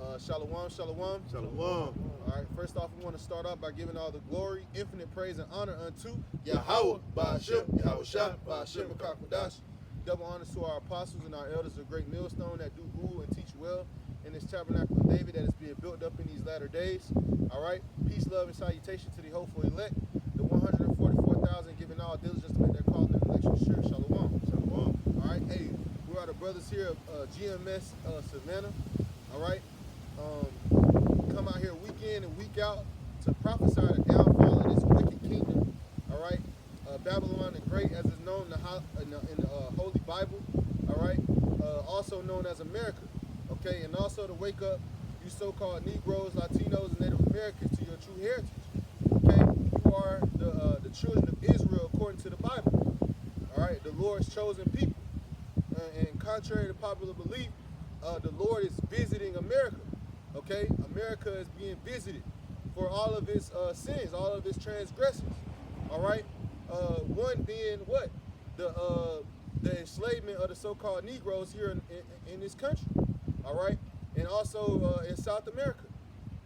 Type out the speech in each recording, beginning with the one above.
Shalom, shalom. Shalom. All right, first off, we want to start off by giving all the glory, infinite praise, and honor unto Yahweh, Ba'ashem, Yahweh Shah, Ba'ashem, Makakwadash. Double honors to our apostles and our elders of great millstone that do rule and teach well in this tabernacle of David that is being built up in these latter days. All right, peace, love, and salutation to the hopeful elect, the 144,000 giving all diligence to make their calling and election sure. Shalom. Shalom. All right, hey, we are the brothers here of GMS Savannah. All right, come out here week in and week out to prophesy the downfall of this wicked kingdom. All right, Babylon the Great, as is known in the Holy Bible. All right, also known as America. Okay, and also to wake up you so-called Negroes, Latinos, and Native Americans to your true heritage. Okay, you are the children of Israel according to the Bible. All right, the Lord's chosen people. And contrary to popular belief, the Lord is visiting America. Okay, America is being visited for all of its sins, all of its transgressions. All right, one being what? The enslavement of the so-called Negroes here in this country. All right, and also in South America,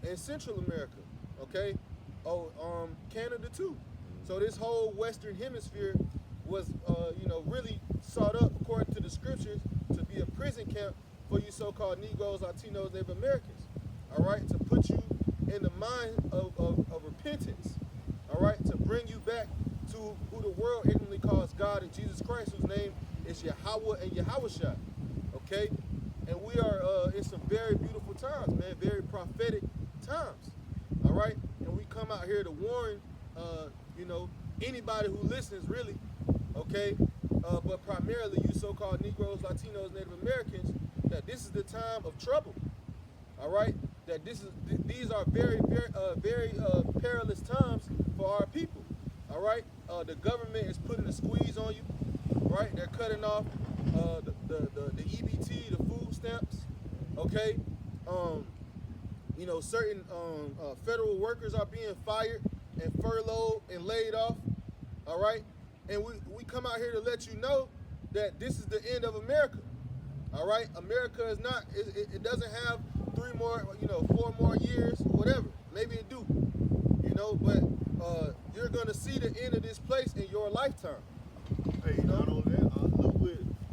in Central America. Okay, Canada too. So this whole Western Hemisphere was, really sought up according to the scriptures to be a prison camp for you so-called Negroes, Latinos, Native Americans. All right, to put you in the mind of repentance. All right, to bring you back to who the world ignorantly calls God and Jesus Christ, whose name is Yahweh and Yahushua. Okay, and we are in some very beautiful times, man, very prophetic times. All right, and we come out here to warn, anybody who listens, really. Okay, but primarily you so-called Negroes, Latinos, Native Americans, that this is the time of trouble. All right, that these are very, very perilous times for our people. All right, the government is putting a squeeze on you. Right, they're cutting off the EBT, the food stamps. Okay, certain federal workers are being fired and furloughed and laid off. All right, and we come out here to let you know that this is the end of America. All right, America is not. It doesn't have 3 more, 4 more years, whatever. Maybe it do, but you're gonna see the end of this place in your lifetime. Hey, not only that,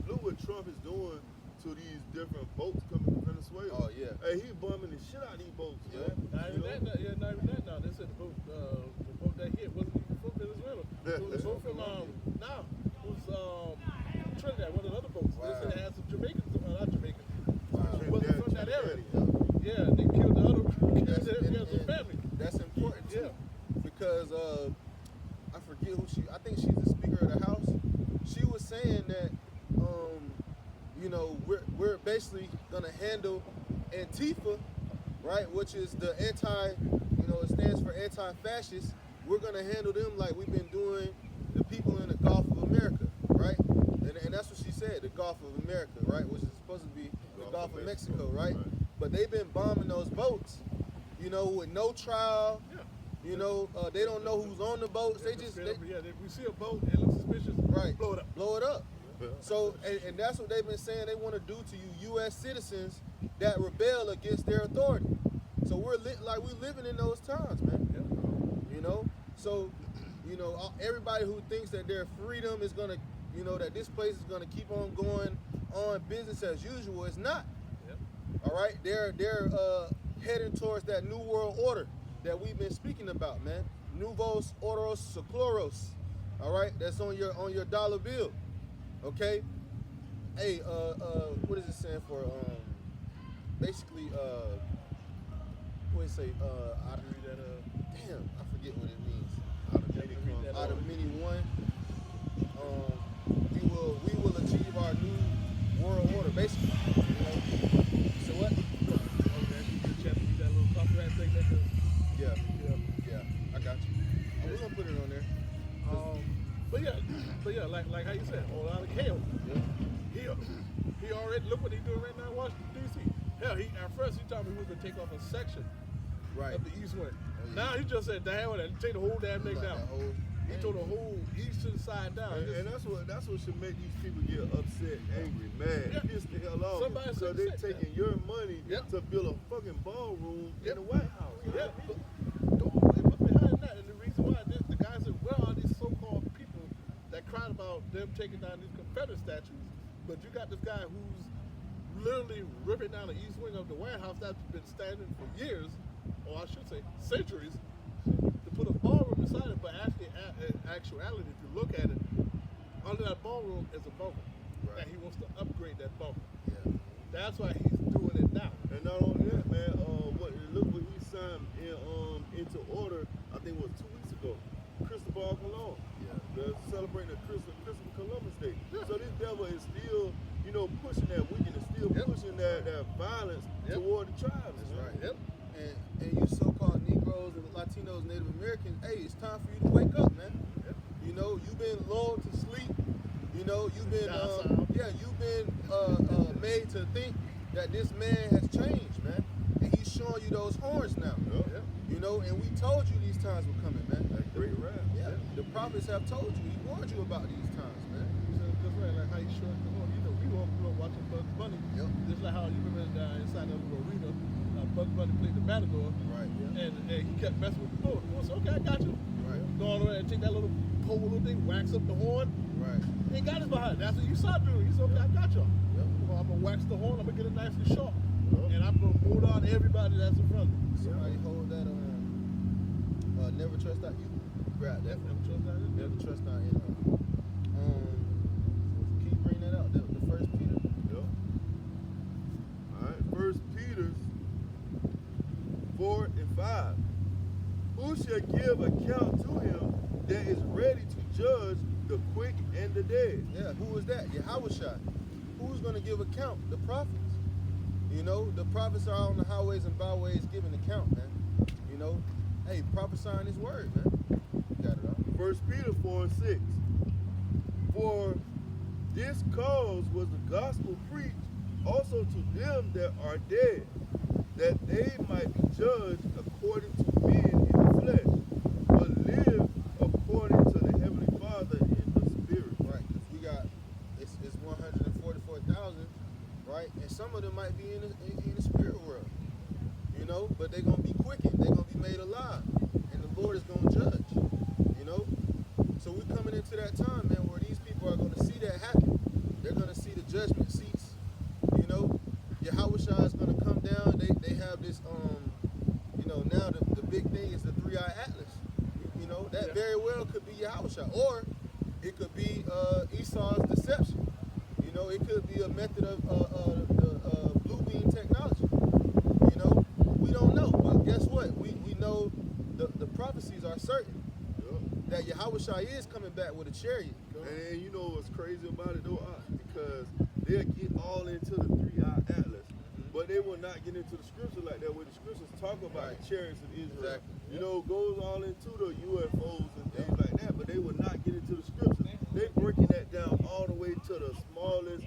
look what Trump is doing to these different boats coming from Venezuela. Oh yeah. Hey, he bumming the shit out of these boats, Yeah. man. Not even that now. They said the boat that hit wasn't even from Venezuela. It was a boat from Trinidad, one of the other boats. Wow. They said it had some Jamaicans, not Jamaicans. Wow. It wasn't from that area. Yeah. Yeah, they killed the other some family. That's important too, Yeah. because I forget who I think she's the Speaker of the House. She was saying that we're basically gonna handle Antifa, right, which is the it stands for anti-fascist. We're gonna handle them like we've been doing the people in the Gulf of America, right? And that's what she said, the Gulf of America, right, which is supposed to be the Gulf of Mexico, right? But they've been bombing those boats, with no trial. Yeah. They don't know who's on the boats. They just if we see a boat and it looks suspicious, right, blow it up. Blow it up. So, and that's what they've been saying they want to do to you U.S. citizens that rebel against their authority. So we're living in those times, man. Yeah. So, everybody who thinks that their freedom is gonna, that this place is gonna keep on going on business as usual, it's not. Yep. All right, they're heading towards that new world order that we've been speaking about, man. Novos Ordos Secloros. All right, that's on your dollar bill. Okay. Hey, what does it stand for? Basically, what does it say? Damn, I forget what it means. Out of many one. We will achieve our new world order, basically. So what? Yeah, I got you. We're gonna put it on there. But yeah, like how you said, all out of chaos. Yeah. He already look what he's doing right now in Washington D.C. Hell, at first he told me he was gonna take off a section Right. of the east wing. Oh, yeah. Now he just said, "The hell with it, take the whole damn thing down." He tore the whole eastern side down. And that's what should make these people get upset, angry, mad, pissed the hell off. Somebody So said they're taking that. your money Yep. to build a fucking ballroom in Yep. the White House. Yeah, but behind that, and the reason why the guy said, where are these so-called people that cried about them taking down these Confederate statues? But you got this guy who's literally ripping down the east wing of the White House that's been standing for years, or I should say centuries, to put a ballroom inside it. But actually, in actuality, if you look at it, under that ballroom is a bunker, Right. and he wants to upgrade that bunker. Yeah. That's why he's doing it now. And not only that, man, look what he signed into order, I think it was 2 weeks ago. Cristobal Colon. Yeah. They're celebrating the Christopher Columbus Day. Yeah. So this devil is still, pushing that wickedness, still Yep. pushing that violence Yep. toward the tribes. That's man. right. Yep. And you so-called Negroes and Latinos, Native Americans, hey, it's time for you to wake up, man. Yep. You've been lulled to sleep. You've been Docile. you've been made to think that this man has changed, man. And he's showing you those horns now. Yep. And we told you these times were coming, man. That great wrath. Yeah. The prophets have told you. He warned you about these times, man. Just like how he showed the horn. We all grew up watching Bugs Bunny. Yep. Just like how you remember inside the little arena, Bugs Bunny played the matador, Right. and he kept messing with the bull. The bull said, "Okay, I got you." Right. Go on around and take that little pole, little thing, wax up the horn. Right. He ain't got his behind. That's what you saw doing. He said, "Okay, I got y'all. Yep. Well, I'm gonna wax the horn. I'm gonna get it nice and sharp, Yep. and I'm gonna hold on to everybody that's in front of me." Somebody hold that never trust that you. Grab that. Never trust that. Never trust our enemy. Can you bring that out? The first Peter. Yep. All right. 1 Peter 4 and 5. Who shall give account to him that is ready to judge the quick and the dead? Yeah, who is that? Yahushua. Who's going to give account? The prophets. The prophets are on the highways and byways giving account, man. Hey, prophesying his word, man. Got it all. 1 Peter 4 and 6. For this cause was the gospel preached also to them that are dead, that they might be judged according to men in the flesh, but live according to the heavenly Father in the spirit. Right, because we got, it's 144,000, right? And some of them might be in the spirit world, but they're going to be quickened. They're going to be made alive. And the Lord is going to judge, So we're coming into that time, man, where these people are going to see that happen. They're going to see the judgment seats, Yahushua is going to come down. They have this, now the big thing is the 3-eye atlas. That very well could be Yahushua. Or it could be Esau's deception. It could be a method of the blue beam technology. We don't know. But guess what? We know the prophecies are certain that Yahushua is coming back with a chariot. And you know what's crazy about it though? Because they'll get all into the 3-eye atlas, but they will not get into the scripture like that, where the scriptures talk about Right. the chariots of Israel. Exactly. Goes all into the UFOs and things like that, but they will not get into the scriptures. They breaking that down all the way to the smallest,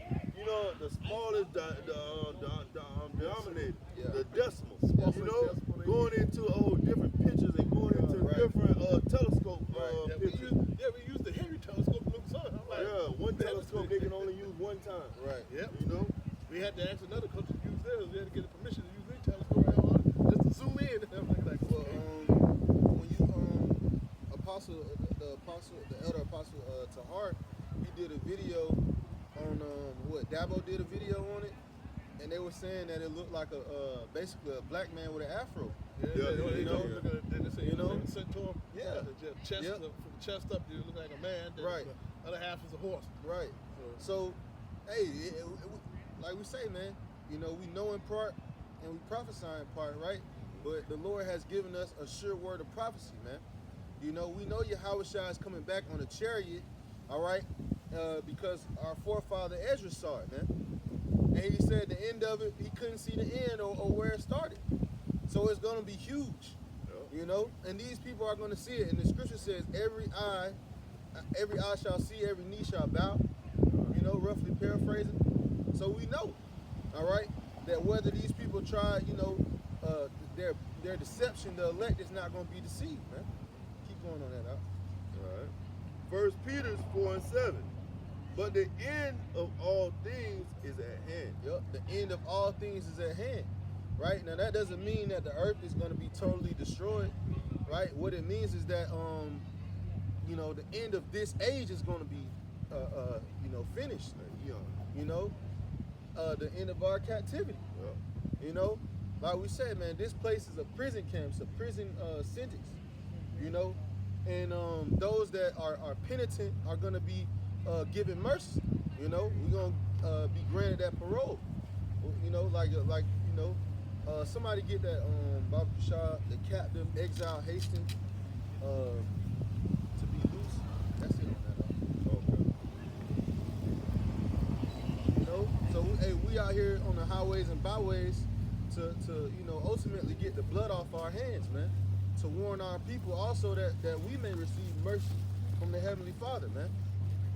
denominator, Yeah. the decimals. Decimal. Going into different pictures and going into Right. different telescope Yeah, pictures. we used the Henry telescope to look sun. I'm like, Yeah, one telescope they can only use one time. Right. Yep. We had to ask another country to use theirs. We had to get a permission to use their telescope just to zoom in. And I'm like, Well, when you the elder apostle Tahar, he did a video on Dabo did a video on it, and they were saying that it looked like basically a black man with an afro. then they say, centaur. Yeah. The chest, Yep. from the chest up, you look like a man. Then Right. The other half is a horse. Right. So, hey, like we say, man, we know in part and we prophesy in part, right? But the Lord has given us a sure word of prophecy, man. We know Yahushua is coming back on a chariot, all right? Because our forefather Ezra saw it, man. And he said the end of it, he couldn't see the end or where it started. So it's going to be huge, And these people are going to see it. And the scripture says every eye shall see, every knee shall bow, roughly paraphrasing. So we know, all right, that whether these people try, their deception, the elect is not going to be deceived, man. Keep going on that out. All right. First Peter's 4:7. But the end of all things is at hand. Yep, the end of all things is at hand. Right? Now that doesn't mean that the earth is going to be totally destroyed. Right? What it means is that you know, the end of this age is going to be you know, finished. You know, the end of our captivity. Yeah. You know, like we said, man, this place is a prison camp, it's a prison sentence. You know, and those that are penitent are going to be given mercy. You know, we're gonna be granted that parole. You know, like you know, somebody get that Baba Shah, the captive, exile, Hastings, to be loose. That's it on that. Okay. You know, so we out here on the highways and byways to you know, ultimately get the blood off our hands, man. To warn our people also that we may receive mercy from the Heavenly Father, man.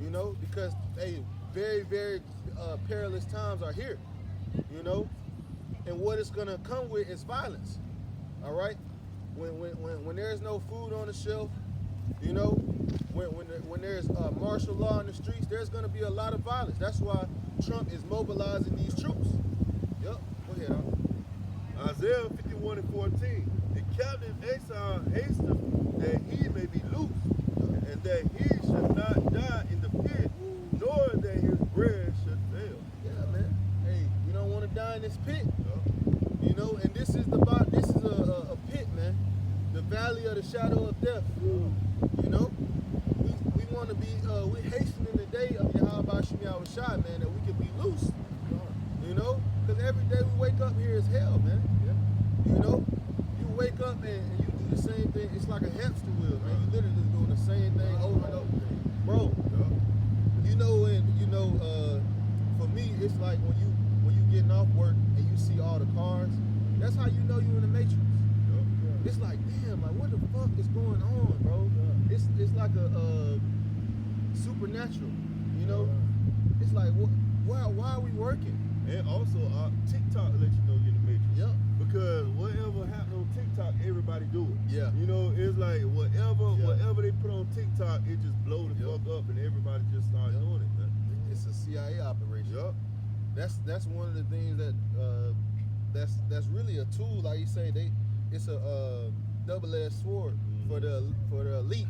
You know, because very, very perilous times are here. You know, and what it's gonna come with is violence. All right, when there's no food on the shelf, you know, when there's martial law in the streets, there's gonna be a lot of violence. That's why Trump is mobilizing these troops. Yep. Go ahead, Isaiah 51:14. The captive exile hasteth that he may be loose, and that he should not die in the pit, nor that his bread should fail. Yeah, man. Hey, we don't want to die in this pit. Yeah. You know, and this is a pit, man. The valley of the shadow of death. You know, we want to be we hastening the day of Yahweh Shemi Shai, man, that we can be loose. You know, because every day we wake up here is hell, man. You know, you wake up and you do the same thing. It's like a hamster wheel, man. You literally just doing the same thing over and over, bro. You know, for me, it's like when you getting off work and you see all the cars. That's how you know you in the Matrix. It's like, damn, like what the fuck is going on, bro? It's like a supernatural, you know. It's like, why are we working? And also, TikTok lets you know you're in the Matrix. Yep. Because whatever happened on TikTok, everybody do it. Yeah. You know, it's like whatever they put on TikTok, it just blow the fuck up, and everybody just start doing it, man. It's a CIA operation. Yup. That's one of the things that that's really a tool. Like you say, it's a double-edged sword for the elite.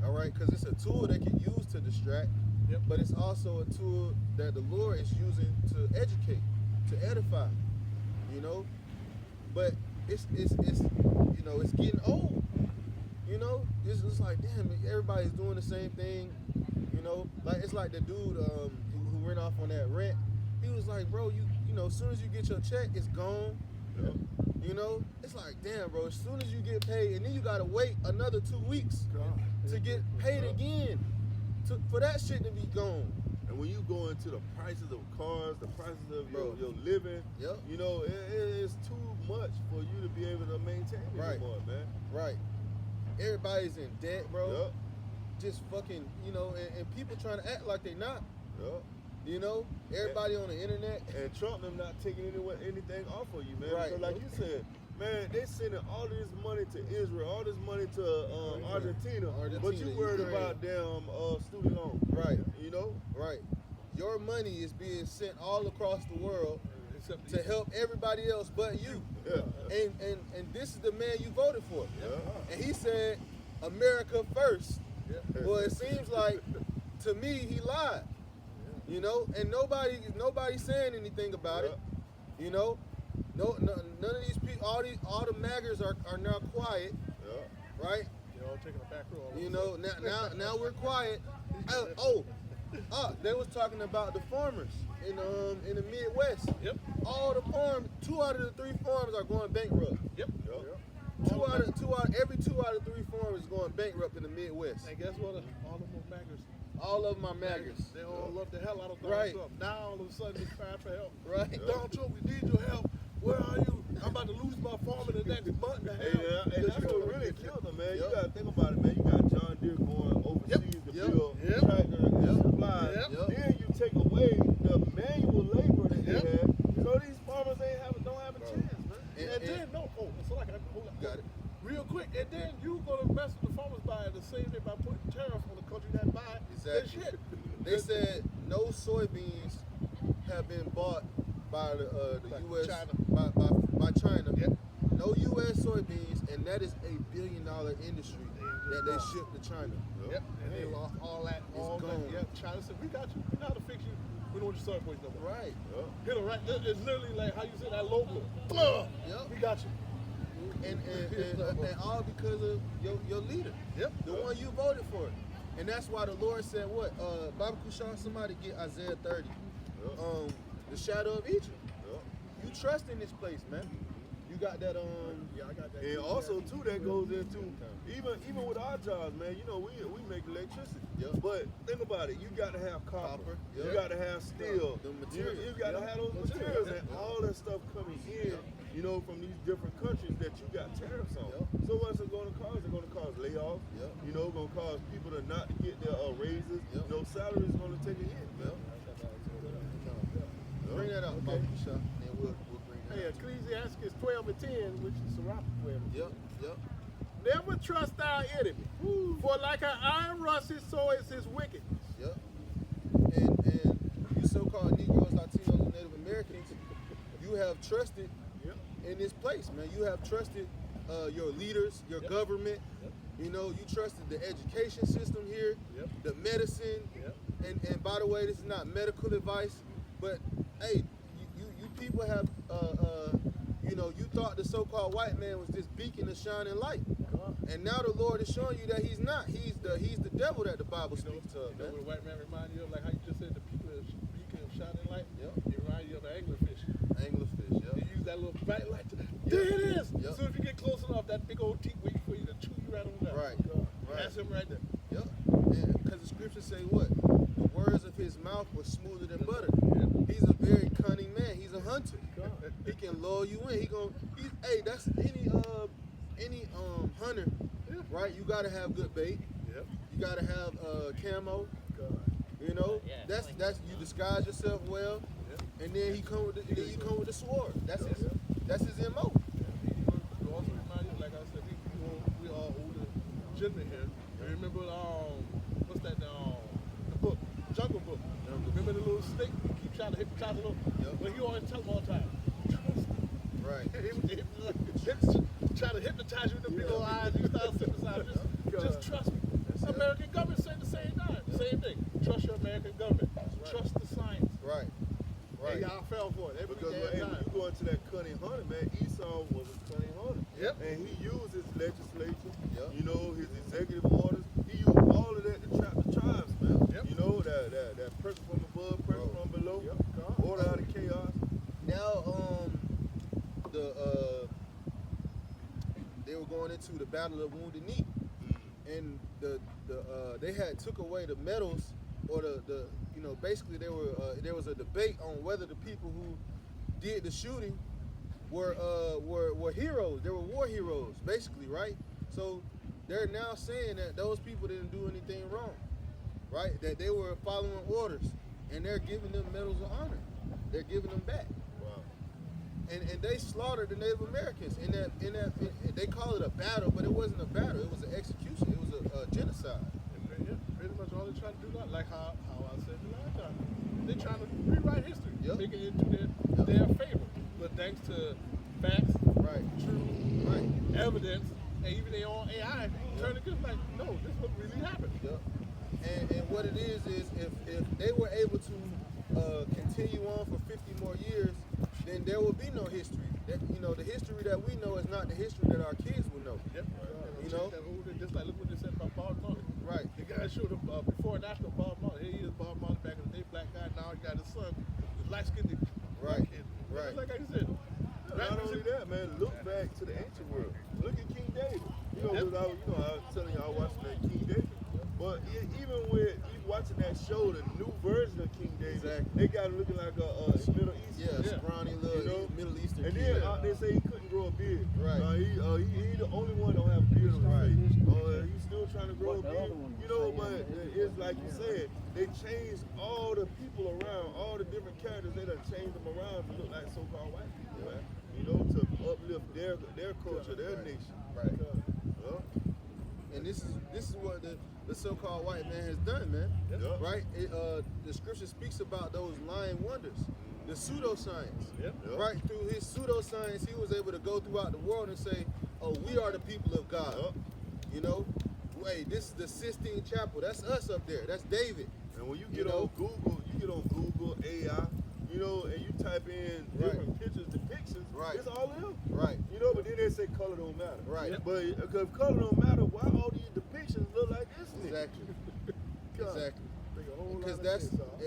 All right, because it's a tool they can use to distract. Yep. But it's also a tool that the Lord is using to educate, to edify, you know. But it's you know, it's getting old. You know, it's just like, damn, everybody's doing the same thing. You know, like it's like the dude who went off on that rant. He was like, bro, you know, as soon as you get your check, it's gone. Yep. You know, it's like, damn, bro, as soon as you get paid, and then you gotta wait another 2 weeks to get paid again. For that shit to be gone. And when you go into the prices of cars, the prices of your living, Yep. you know, it's too much for you to be able to maintain anymore, man. Right. Everybody's in debt, bro. Yep. Just fucking, you know, and people trying to act like they not. Yep. You know, everybody on the internet. And Trump them not taking anything off of you, man. Right. Because like you said, man, they sending all this money to Israel, all this money to Argentina, but you worried Ukraine. about damn student loan. Right. You know? Right. Your money is being sent all across the world Except to help everybody else but you. Yeah. And this is the man you voted for. Yeah. And he said, America first. Yeah. Well, it seems like, to me, he lied. You know, and nobody's saying anything about it. You know, no, none of these people, all the maggers are now quiet, Yeah. right? You know, taking a back row. You know, now we're quiet. They was talking about the farmers in the Midwest. Yep. All the farms, 2 out of the 3 farms are going bankrupt. Yep. Every 2 out of 3 farmers is going bankrupt in the Midwest. And guess what? All of them maggers. All of them are maggers. They all love the hell out of Donald Right. Trump. Now all of a sudden it's crying for help. Right. Donald Trump, we need your help. Where are you? I'm about to lose my farm in the next month and a half. And that's what really killed them, man. Yep. You gotta think about it, man. You got John Deere going overseas to build Yep. tractors and supplies. Yep. Then you take away the manual labor that Yep. they had. So these farmers don't have a chance, man. And then, no, so like, hold on. Got it. real quick, and then you gonna mess with the farmers by the same day by putting tariff on the country that buy their Exactly. shit. They said no soybeans have been bought by the By U.S. China. by China. Yep. No U.S. soybeans, and that is $1 billion industry that they ship to China. Yep. And they lost all that. All gone. that. Yep. China said, we got you. We know how to fix you. We don't want your soybeans no more. Right. Hit them right. It's literally like how you said that low blow. Yep. We got you. And all because of your leader. Yep. The one you voted for. And that's why the Lord said what? Baba Kushan, somebody get Isaiah 30. The shadow of Egypt. You trust in this place, man. You got that Yeah, I got that. And also too, that goes into even with our jobs, man. You know, we make electricity. Yep. But think about it, you got to have copper. Yep. You got to have steel. The You materials. got to have those materials and all that stuff coming in. You know, from these different countries that you got tariffs on. Yep. So what's it going to cause? It's going to cause layoffs. Yep. You know, going to cause people to not get their raises. Yep. You know, salaries going to take a hit. Yep. Bring that out, Baba Kushan, and we'll bring that Hey, out. Ecclesiastes 12 and 10, which is Sirach 12 and 10. Yep. Never trust thy enemy, for like an iron rusted, so is his wickedness. Yep. And you so-called Negroes, Latinos, and Native Americans, you have trusted in this place, man. You have trusted your leaders, your government. You know, you trusted the education system here, the medicine. And by the way, this is not medical advice, but hey, you people have, you know, you thought the so-called white man was this beacon of shining light. And now the Lord is showing you that he's not. He's the devil that the Bible speaks of, You know man. what a white man remind you of? Like how you just said the people that beacon of shining light? Yep. It remind you of an anglerfish. Anglerfish, You yep. use that little bright light to, there it is! Yep. So if you get close enough, that big old teeth waiting for you to chew you right on down. Right. Right. That's him right there. Yep. Because the scriptures say what? The words of his mouth were smoother than butter. He's a very cunning man. He's a hunter. He can lure you in. Hey, that's any hunter, right? You gotta have good bait. Yep. You gotta have camo. You know, that's you disguise yourself well, and then you come with the sword. That's his MO. You also remind you, like I said, we all older gentlemen here. You remember what's that the book, Jungle Book. Remember the little snake who keep trying to hypnotize a little? But he always tell them all the time, trust me. Right. Try to hypnotize you with the big old eyes. You start synthesizing. Just trust me. American government said the same time. Same thing. Trust your American government. Trust the science. Right. And y'all fell for it every Because damn when time. you go into that cunning hunter, man, Esau was a cunning hunter. Yep. And he used his legislation, Yep. you know, his executive orders. He used all of that to trap the tribes, man. Yep. You know, that pressure from above, pressure from below, order out of chaos. Now, they were going into the Battle of Wounded Knee, and they had took away the medals, or basically there was a debate on whether the people who did the shooting were heroes. They were war heroes, basically, right? So they're now saying that those people didn't do anything wrong, right? That they were following orders, and they're giving them medals of honor. They're giving them back. Wow. And they slaughtered the Native Americans in that they call it a battle, but it wasn't a battle. It was an execution. It was a genocide. Pretty much all they're trying to do now, like how I said the last time. They're trying to rewrite history, make it into their favor. But thanks to facts, truth, evidence, and even their own AI, turn it good. Like, no, this is what really happened. Yep. And what it is if they were able to continue on for 50 more years, then there will be no history. The history that we know is not the history that our kids will know. Yep. You know? Just like look what they said about Bob Marley. Right. The guy showed up before and after Bob Marley. Here he is, Bob Marley back in the day, black guy. Now he got his son, his light-skinned Right. kid. Right. Like I said. Not only that, man, look back to the ancient world. Look at King David. You know, I was telling you I was watching that King David. But even watching that show, the new version of King David, they got him looking like a Middle Eastern. Scrawny little Middle Eastern And kid. then they say he couldn't grow a beard. Right. He the only one don't have a beard on his face. He's still trying to grow a beard. You know, but it's like you said, they changed all the people around, all the different characters. They done changed them around to look like so-called white people, man. You know, to uplift their culture, their Right. nation. Right. Yeah. And this is what the so-called white man has done, man. Yeah. Right? The scripture speaks about those lying wonders, the pseudoscience. Yep. Yeah. Right? Through his pseudoscience, he was able to go throughout the world and say, "Oh, we are the people of God." Yeah. You know, wait, this is the Sistine Chapel. That's us up there. That's David. And when you You get know? on Google AI, you know, and you type in different pictures, depictions, Right. it's all them. Right. You know, but then they say color don't matter. Right. But because color don't matter, why all these depictions look like this? nigga? Exactly. Exactly. Think a whole lot Because of that's this, y'all.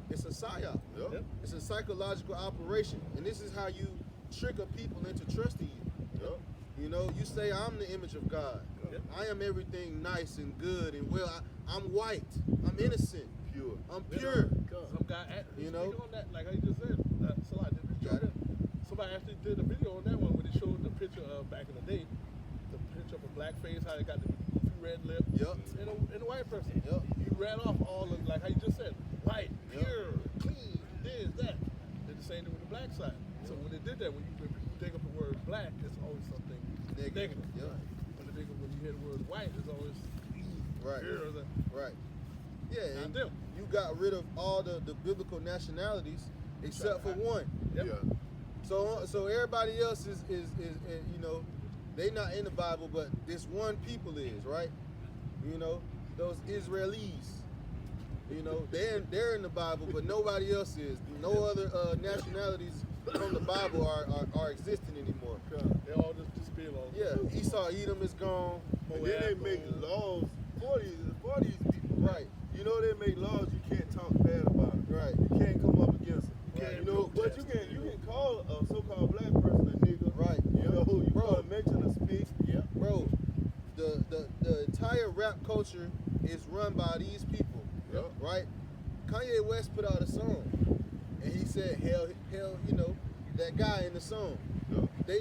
it's a psyop. Yeah. Yep. It's a psychological operation, and this is how you trick a people into trusting you. Yeah. You know, you say I'm the image of God. Yep. I am everything nice and good and well. I'm white. I'm innocent. Pure. I'm pure. Some guy You you know? know on that, like how you just said. Got it. Somebody actually did a video on that one where they showed the picture of back in the day, the picture of a black face, how they got the goofy red lip, Yup. and a white person. Yup. You ran off all of like how you just said, white, Yup. pure, clean, this, that. Did the same thing with the black side. So when they did that, when people think of the word black, it's always something negative. Yup. When you hear the word white, it's always Right. pure. Right. Yeah, Not and them. you got rid of all the biblical nationalities except for one. Yep. Yeah. So everybody else is you know, they not in the Bible, but this one people is, right? You know, those Israelites. You know, they're in the Bible, but nobody else is. No other nationalities from the Bible are existing anymore. They all just disappear on. Yeah, Esau, Edom is gone. And then they make laws for these people. Right. You know, they make laws you can't talk bad about them. Right. You can't come up against them. Right. You know, but you can call a so-called black person a nigga. Right. You know, you Bro. can mention a speak. Yeah. Bro, the entire rap culture is run by these people. Yep. Right? Kanye West put out a song, and he said, hell, you know, that guy in the song. Yep. They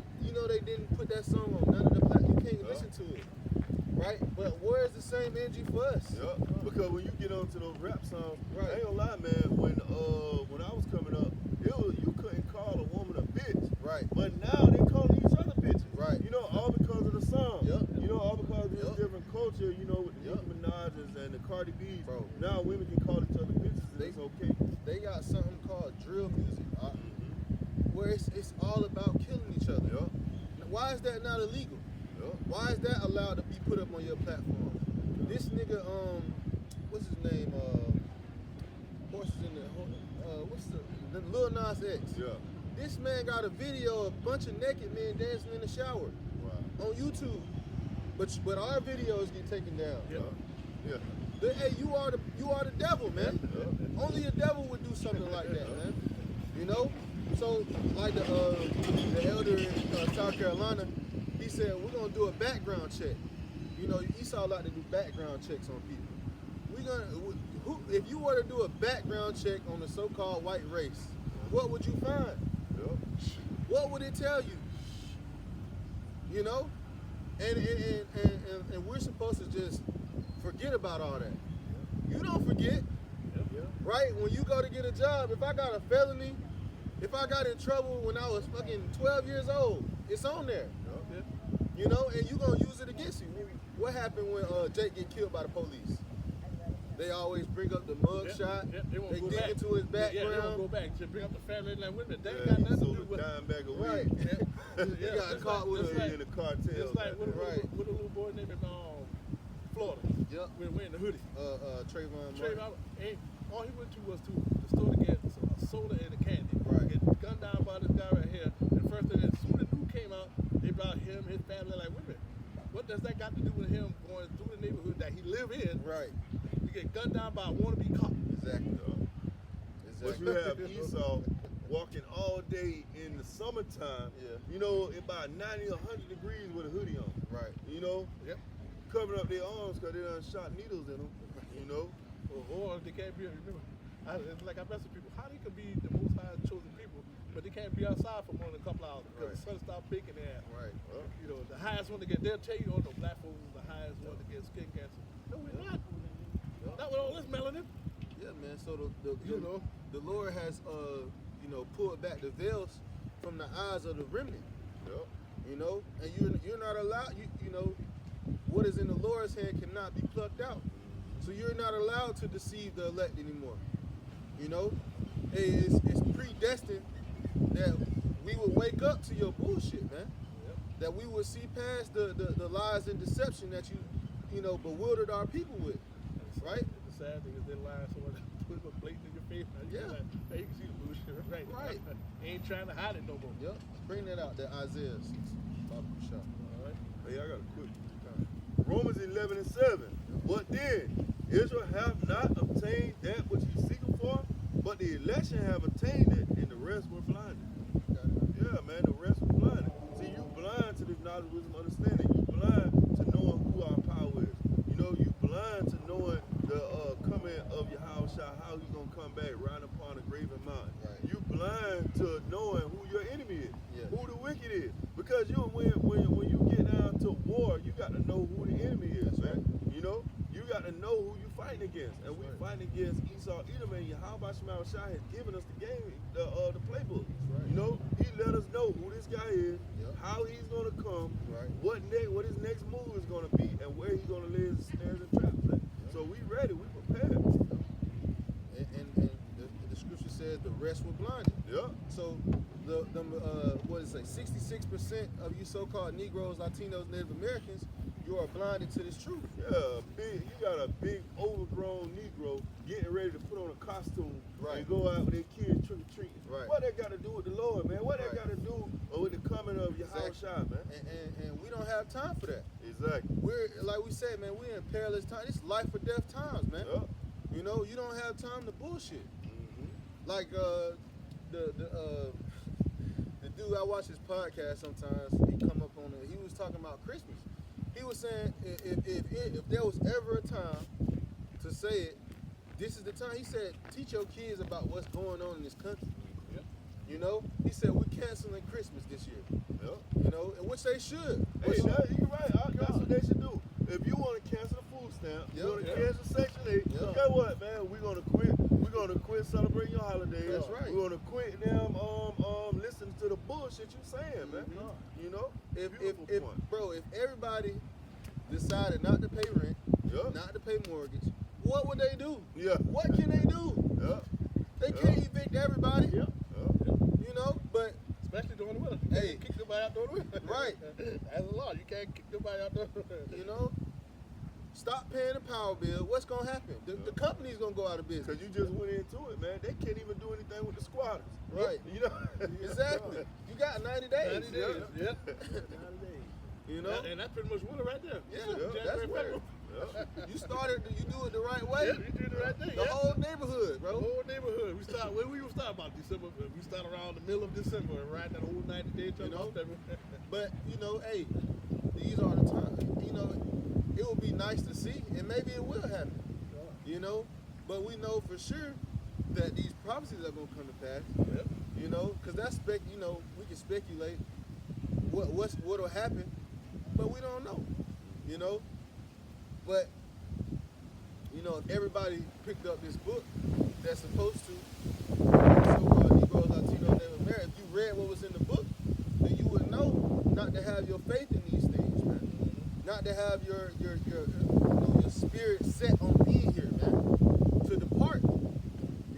didn't put that song on none of the platforms. You can't Yeah. listen to it, right? But where's the same energy for us? Yeah, because when you get onto those rap songs, Right. I ain't gonna lie, man. When I was coming up, you couldn't call a woman a bitch. Right. But now they calling each other bitches. Right. You know, all because of the song. Yep. You know, all because of this Yep. different culture. You know, with the Yep. Nicki Minaj's and the Cardi B's. Bro. Now women can call each other bitches, and They- it's okay. They got something called drill music, where it's all about killing each other. Yep. Why is that not illegal? Yep. Why is that allowed to be put up on your platform? This nigga, what's his name? Horses in the, what's the Lil Nas X. Yeah. This man got a video of a bunch of naked men dancing in the shower Wow. on YouTube. But our videos get taken down. Yeah. Yeah. Hey, you are the devil, man. Yeah. Only a devil would do something like that, man. You know? So, like the elder in South Carolina, he said, we're going to do a background check. You know, Esau like to do background checks on people. If you were to do a background check on the so-called white race, what would you find? Yep. What would it tell you? You know? And we're supposed to just forget about all that. You don't forget. Right? When you go to get a job, if I got a felony, if I got in trouble when I was fucking 12 years old, it's on there. You know, and you gonna use it against you. What happened when Jake get killed by the police? They always bring up the mug shot. They won't They go dig back. into his Yeah, they won't background. go back. Just bring up the family and like, wait a minute, that ain't Yeah, got he nothing to sold do a with dime bag of Right. weed. He got it's caught with it's a in the cartel. It's like with Right. a little boy named in Florida. Yep. Wearing the hoodie. Trayvon Trey, Martin. all he went to was to the store to get a soda and a candy. Right. Get gunned down by this guy right here. And first thing, as soon as the news came out, they brought him, his family, like, wait a minute. What does that got to do with him going through the neighborhood that he live in Right. to get gunned down by a wannabe cop? Exactly. But you have Esau walking all day in the summertime, Yeah. you know, about 90 or 100 degrees with a hoodie on. Right. You know, Yep. covering up their arms because they done shot needles in them. You know, Or they can't be, remember, it's like I mess with people, how they could be the most high chosen people, but they can't be outside for more than a couple hours because Right. the sun stopped baking their ass. Right. You know, the highest one to get, they'll tell you, oh no, black folks is the highest one to get skin cancer. No, we're not. Not with all this melanin. Yeah, man. So the You know. the Lord has pulled back the veils from the eyes of the remnant. Yep. You know, and you're not allowed. You know, what is in the Lord's hand cannot be plucked out. So you're not allowed to deceive the elect anymore. You know, it's predestined that we would wake up to your bullshit, man. Yep. That we would see past the lies and deception that you know, bewildered our people with, right? The sad thing is they lie so much, put it blatant in your face. Now you Yeah. like, hey, you can see the bullshit, right? Right. Ain't trying to hide it no more. Yep. Bring that out, that Isaiah 6. Bible shop. All right. Hey, I got a quick Romans 11:7. What then? Israel have not obtained that which he seeking for, but the election have attained it, and the rest were blinded. Yeah, man, the rest were blinded. See, you blind to the knowledge, wisdom, understanding. You blind to knowing who our power is. You know, you blind to knowing the coming of Yahushua, how he's gonna come back round upon a graven mountain. Right. You blind to knowing who your enemy is, Yeah. who the wicked is. Because when you get down to war, you got to know who the enemy is, man. You know, you got to know who you fighting against, and we fighting against Esau, Edom, and Yahweh Shema Shai has given us the game, the playbook. Right. You know, he let us know who this guy is, Yep. how he's gonna come, Right. what his next move is gonna be, and where he's gonna lay his snares and traps at. So we ready, we prepared. And the scripture says the rest were blinded. Yeah. So what is it, 66% of you so-called Negroes, Latinos, Native Americans, you are blinded to this truth. Yeah, you got a big overgrown Negro getting ready to put on a costume Right. and go out with their kids trick or treating. Right. What that got to do with the Lord, man? What that Right. got to do with the coming of Yahushua, Exactly. man? And we don't have time for that. Exactly. We're, like we said, man, we're in perilous times. It's life or death times, man. Yeah. You know, you don't have time to bullshit. Mm-hmm. Like the dude, I watch his podcast sometimes. He come up on it. He was talking about Christmas. He was saying if there was ever a time to say it, this is the time. He said, teach your kids about what's going on in this country. Yep. You know, he said we're canceling Christmas this year. Yeah. You know, and which they should. Hey, you're right. That's what they should do. If you want to cancel the food stamp, you Yep. want to Yeah. cancel Section 8, Yep. guess what, man? We're gonna quit. We're gonna quit celebrating your holidays. That's right. We're gonna quit them listening to the bullshit you saying, man. Mhm. You know? if Beautiful point. bro, if everybody decided not to pay rent, Yeah. not to pay mortgage, what would they do? Yeah. What can they do? Yeah. They Yeah. can't evict everybody. Yep. Yeah. You know, but Especially during the winter. You Hey. can't kick nobody out during the winter. Right. That's a law. You can't kick nobody out during the winter. you know, stop paying the power bill. What's gonna happen? The company's gonna go out of business. Because you just went into it, man. They can't even do anything with the squatters. Right. You know? Exactly. You got 90 days. 90 days. Yep. 90 days. You know, And that's pretty much winter right there. Yeah, January, that's February. Yeah. you started. You do it the right way. Yeah, you do the right thing. The yeah. whole neighborhood, The bro. whole neighborhood. We start. When we start about December. We start around the middle of December and ride that whole 90 days. You know? February. But you know, hey, these are the times. You know, it would be nice to see, and maybe it will happen. You know, but we know for sure that these prophecies are gonna come to pass. Yep. You know, because that's you know, we can speculate what'll happen, but we don't know. You know, but you know, if everybody picked up this book that's supposed to, so-called Negroes, Latinos, Native Americans, if you read what was in the book, then you would know not to have your faith in these things, man. Not to have your spirit set on being here, man. To depart,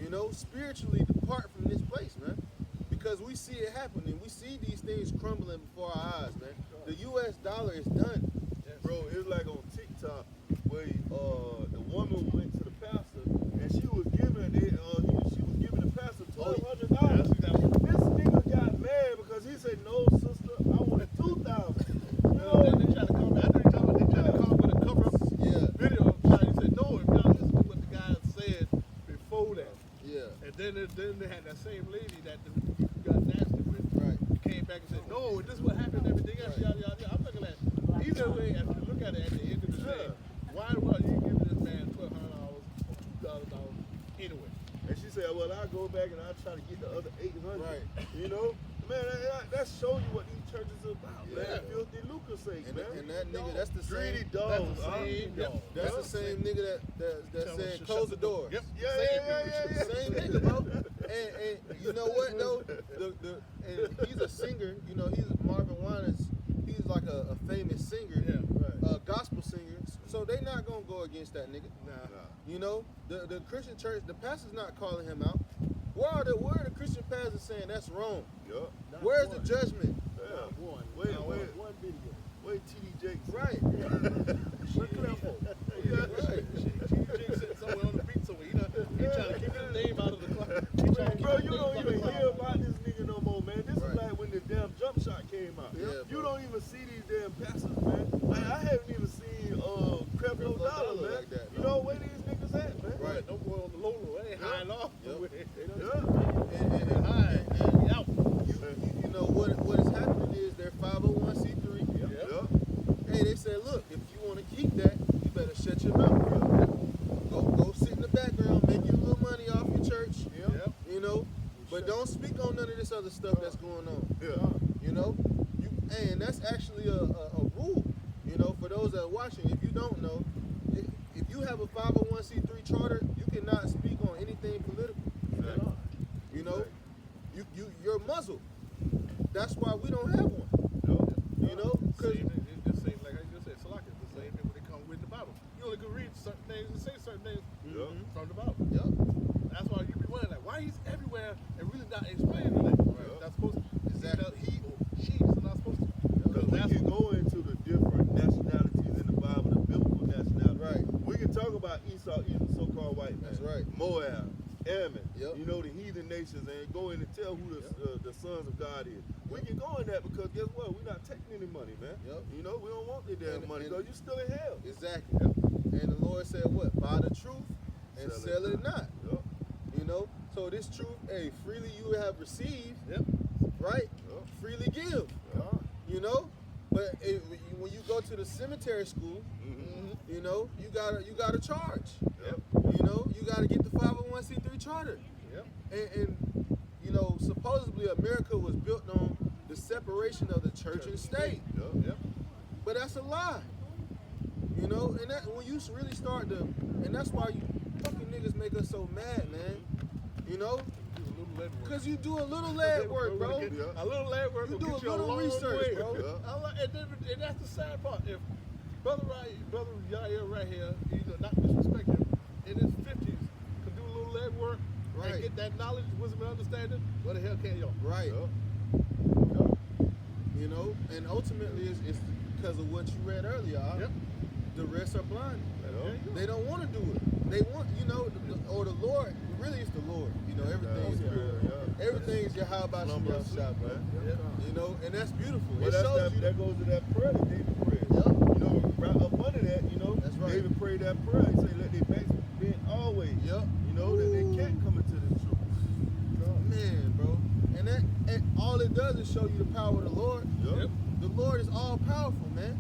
you know, spiritually depart from this place, man. Because we see it happening. We see these things crumbling before our eyes, man. The U.S. dollar is done. Bro, it's like on TikTok where the woman went to the pastor and she was giving the pastor $1,200. This nigga got mad because he said, "No, sister, I wanted $2,000." You know, They try to come. I think they try to come with a cover up Yeah, video. He said, "No, if y'all listen to what the guy said before that." yeah, And then they had that same lady that the got nasty with. right. Came back and said, "No, this is what happened. Everything else, yada yada yada." I'm looking at either way. If you look at it at the end of the day, why are you giving this man $1,200 or $2,000 anyway? and she said, "Well, I'll go back and I'll try to get the other 800." Right. You know, man, that shows you what these churches are about, Yeah. man. Filthy lucre's sake, And, man. and that nigga, that's the Greedy same. dogs. That's the same huh? dog. That's Yep. the same nigga that Tell said us to close shut the door. Yep. Yeah. Same nigga, bro. And you know what though? and he's a singer. You know, Marvin Winans. He's like a famous singer, gospel singer. So they not gonna go against that nigga. Nah. You know, the Christian church, the pastor's not calling him out. Where are the Christian pastors saying that's wrong? Yup. Where's the judgment? Yeah. One. Wait, Not wait. one video. Wait, T.D. Jakes. Right. Look at that for. Right. Jake sitting somewhere on the beat somewhere. He trying to keep his name out of the clock. He trying to keep Bro, his you name don't out of even the hear clock. about this nigga no more, man. This Right. is like when the damn jump shot came out. Yeah, You bro. don't even see these damn pastors, man. I haven't even seen Creflo Dollar, man. like that, You no. know where these niggas at, man? Right. No boy on the low low. They ain't hiding off. Yep. Yeah. And Hide. He out. you know what is happening is they're 501c3. Yeah. Hey, they said, look, if you want to keep that, you better shut your mouth. Go sit in the background, make you a little money off your church. Yep. You know, but don't speak on none of this other stuff that's going on. Yeah. You know, and that's actually a rule. You know, for those that are watching, if you don't know, if you have a 501c3 charter, you cannot speak on anything political. Exactly. You know, you're muzzled. That's why we don't have one. You know, because It just seems like I just said, Salaka, it's the same thing when they come with the Bible. You only can read certain things and say certain things from the Bible. yep, That's why you be wondering, like, why he's everywhere and really not explaining that. Right. That's supposed to. Exactly. He or she is not supposed to. Because we can go into the different nationalities in the Bible, the biblical nationalities. Right. We can talk about Esau, even so-called white man. That's right. Moab, Ammon. Yep. You know, the heathen nations, and go in and tell who the sons of God is. We can go in that because guess what? We're not taking any money, man. Yep. You know, we don't want the damn And- money and- because you're still in hell. exactly. And the Lord said, what? Buy the truth and sell it not. Yep. You know, so this truth, hey, freely you have received, Yep. right? Yep. Freely give. Yep. You know, but when you go to the cemetery school, Mhm. you know, you gotta charge. Yep. You know, you gotta get the 501c3 charter. Yep. And you know, supposedly America was built on the separation of the church and state, Yep. Yep. but that's a lie. You know, and that when you really start to, and that's why you fucking niggas make us so mad, man. You know, Do a little lead work. because you do a little lab work, bro. Yeah. A little lead work You will do get a you little long research, way. bro. Yeah. And that's the sad part. If brother Yair right here, not disrespect him, in his 50s, could do a little lead work Right. and get that knowledge, wisdom, and understanding, what the hell can y'all? Right. Yep. You know, and ultimately it's because of what you read earlier. Yep. The rest are blind. Yep. They don't want to do it. They want, you know, or the Lord. Really, it's the Lord. You know, everything is Yeah. spirit. Yeah. Everything is Yahweh Slumber Shem and sleep, Shah, bro. man. You know, and that's beautiful. Well, It shows you. that goes to that prayer that David prayed. Yep. You know, right up under that, you know, That's right. David prayed that prayer. He said, let their backs be bent always. Yep. You know, that they can't come into the truth. Man, bro. And all it does is show you the power of the Lord. Yep. The Lord is all powerful, man.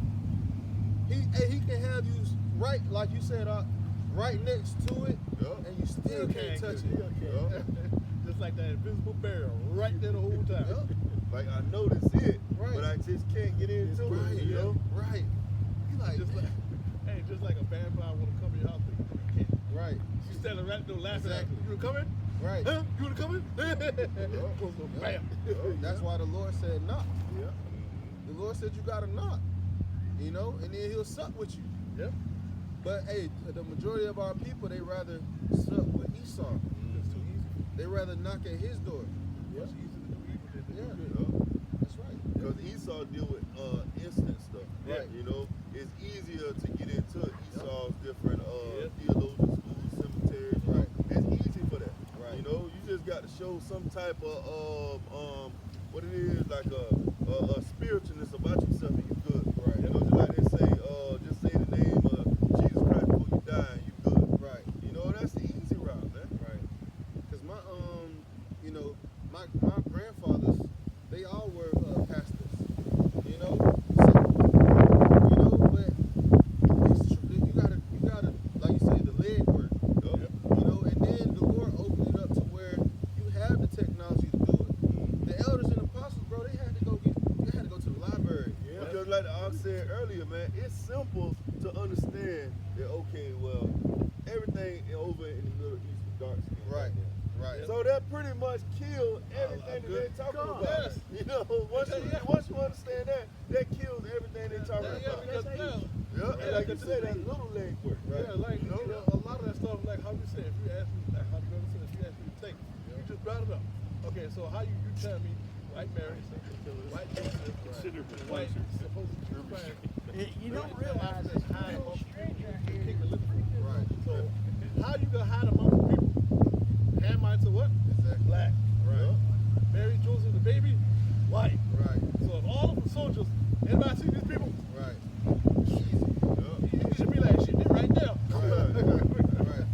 He can have you right, like you said, right next to it, Yep. and you still can't touch it. Yep. Just like that invisible barriel right there the whole time. Yep. Like, I know this it, Right. but I just can't get into Right, it, you know? right. You like, Just like, hey, just like a vampire want to come to your house, but you can't. right, She's standing right there laughing at Exactly. you. You coming? right. Huh? You wanna come in? Bam. That's why the Lord said knock. Yeah. The Lord said you gotta knock. You know, and then He'll sup with you. Yep. But hey, the majority of our people, they rather sup with Esau. It's too easy. They rather knock at his door. It's easy to do evil than to Yeah. do good. Yep. That's right. Because Esau deal with instant stuff. Right. You know, it's easier to get into Esau's different Yep. theologian schools, cemeteries. You know? Right. It's easy for that. Right. You know, you just got to show some type of what it is, like a spiritualness about yourself, and you good. Right. You know, just like they say, just say the name of Jesus Christ before you die, and you good. Right. You know, that's the easy route, man. Right. Because my you know, my grandfathers, they all were pastors. You know, so, you know, but it's true. You gotta, like you say, the leg work. Yep. You know, and then the Lord opened it up to where you have the technology to do it. The elders and apostles, bro, they had to go to the library. Because like the Ox said earlier, man, it's simple to understand that, okay, well, everything over in the Middle East is dark skin. Right. now. Right. So that pretty much killed everything that they talking God. about. Yes. You know, once you understand that kills everything they talking Yeah, about. because now, Yeah, and like you said, that's little leg work. yeah, like You know? you know, a lot of that stuff, like how you said, if you ask me, like how the brother said, if you ask me to take, you just brought it up. Okay, so how you tell me white marriage, white Considered the white closer. supposed to keep Christ, You don't realize it's hide real amongst strange out the here. king of living. Right. So how you gonna hide amongst the people? Hamites are what? Exactly. Black. Right. Mary Joseph the baby, white. Right. So if all of the soldiers, anybody see these people? Right. You should be like, shit, they right there. Right.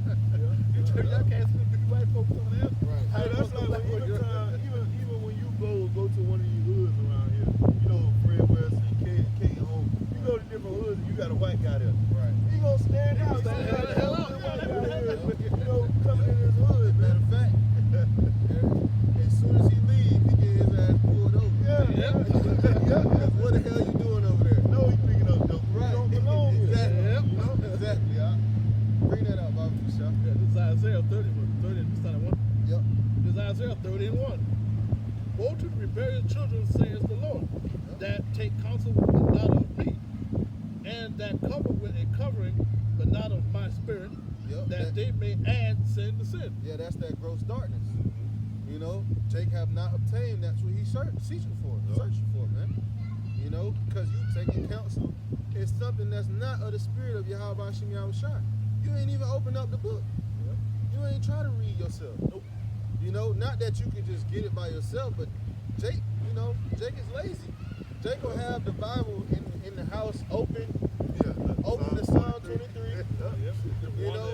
You tell me I can't see the big white folks over there. Right. How Hey, you that's gonna like look even when you go to one of these hoods around here, you know, Fred West and King Home, you go to different hoods and you got a white guy there. Right. He gonna stand out. He Stand gonna the hell out. white guy here, you know, coming in his hood, Matter man. of fact, as soon as he leaves, he get his ass pulled over. Yeah. Because what the hell you doing over there? No, he's picking up dope. Right. He don't belong here. Exactly. Yep. You know? Exactly. Bring that up, Bobby Michelle. Yeah, this is Isaiah 30, 30, this time one. Yep. This is Isaiah 30 and 1. Woe to the rebellious children, says the Lord, that take counsel but not of me, and that cover with a covering but not of my spirit, Yep. that they may add sin to sin. Yeah, that's that gross darkness. You know, Jake have not obtained. That's what he's searching for. Searching for, man. You know, because you taking counsel is something that's not of the spirit of Yahweh Hashem Yahushua. You ain't even open up the book. You ain't try to read yourself. Nope. You know, not that you can just get it by yourself, but Jake, you know, Jake is lazy. Jake will have the Bible in the house open, open to Psalm 23. You know,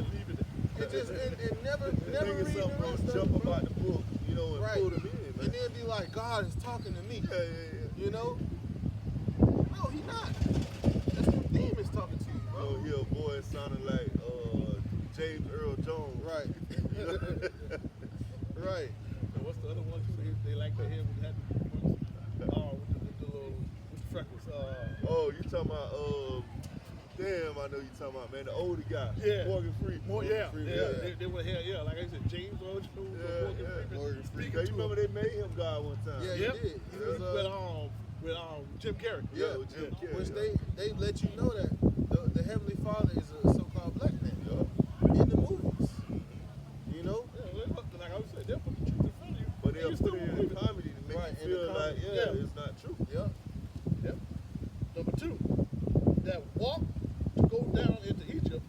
it just and never Nigga, read the something rest gonna of jump it, bro. about the book, you know, and Right. pull them in, man. And then be like, God is talking to me. Yeah. You know? No, he not. That's them demons talking to you, You bro. know, hear a voice sounding like James Earl Jones. Right. You know? Right. And what's the other one too? They like to hear with that with the little with the freckles. Oh, you talking about damn, I know you talking about, man, the older guy. Yeah. Morgan Freeman. Yeah. Yeah. They would hear, yeah, like I said, James Earl Jones, Morgan Freeman. Morgan speaking Yeah, you to remember him. they made him God one time. Yeah, Yep. he did. He was with Jim Carrey. Yeah, with Jim Carrey, which yeah. they let you know that the Heavenly Father is a so-called black man in the movies. You know? Yeah, like I said, they'll put the truth in front of you. But they'll You put still it won't in believe it. comedy to make Right, you in the feel like, comedy. yeah, it's not true. Yep. Yep. Number two, that walk to go down into Egypt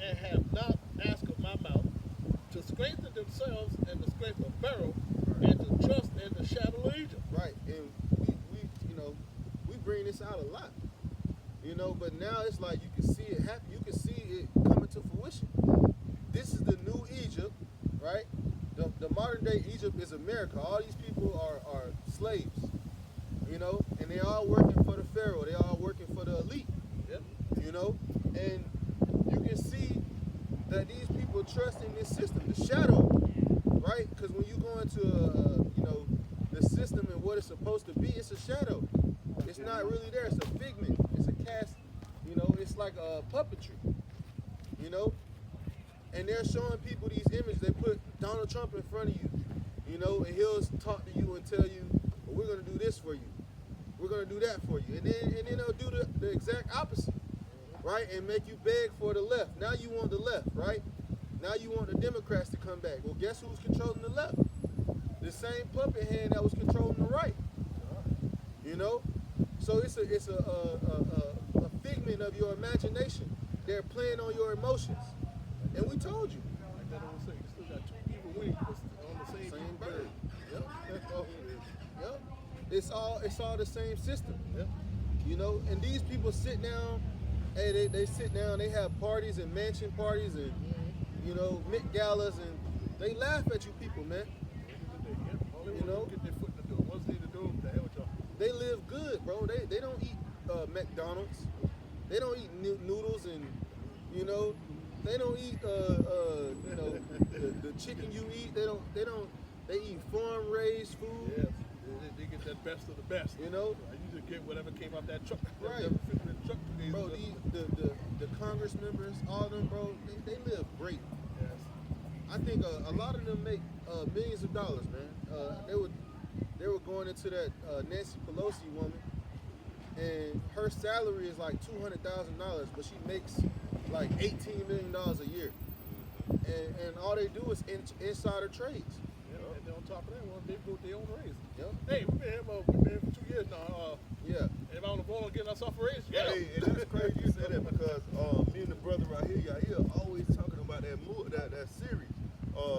and have not asked of my mouth to strengthen themselves and the strength of Pharaoh and to trust in the shadow of Egypt. Right. And we you know, we bring this out a lot. You know, but now it's like you can see it happen. You can see it coming to fruition. This is the new Egypt, right? The modern day Egypt is America. All these people are slaves, you know, and they all working for the Pharaoh. They all working for the elite, Yep. you know, and you can see that these people trust in this system, the shadow, right? Because when you go into you know, the system and what it's supposed to be, it's a shadow. It's not really there. It's a figment. It's a cast. You know, it's like a puppetry. You know, and they're showing people these images. They put Donald Trump in front of you. You know, and he'll talk to you and tell you, well, "We're gonna do this for you. We're gonna do that for you," and then they'll do the exact opposite, right? And make you beg for the left. Now you want the left, right? Now you want the Democrats to come back. Well, guess who's controlling the left? The same puppet hand that was controlling the right. You know, so it's a figment of your imagination. They're playing on your emotions, and we told you. Like that old saying, you still got two evil wings on the same bird. Yep. Yep. It's all the same system. Yep. You know, and these people sit down, and they sit down. They have parties and mansion parties and you know Met galas, and they laugh at you people, man. You know, get their foot in the door. Once they in the door, the hell with y'all. They live good, bro. They don't eat McDonald's. They don't eat noodles and you know they don't eat you know the chicken you eat. They eat farm raised food. Yes. They get that best of the best. You know, I usually get whatever came out that truck. Right. Whatever fit in the truck. bro. The Congress members, all of them, bro. They live great. Yes. I think a lot of them make millions of dollars, man. They were going into that Nancy Pelosi woman, and her salary is like $200,000, but she makes like $18 million a year, and all they do is insider trades. Yeah. And then on top of that, well, they vote their own raise. Yep. Hey, we've been here for 2 years now. Yeah. Am I on the ball getting ourselves a raise? Yeah. Hey, and that's crazy you said that because me and the brother right here, y'all here always talking about that series,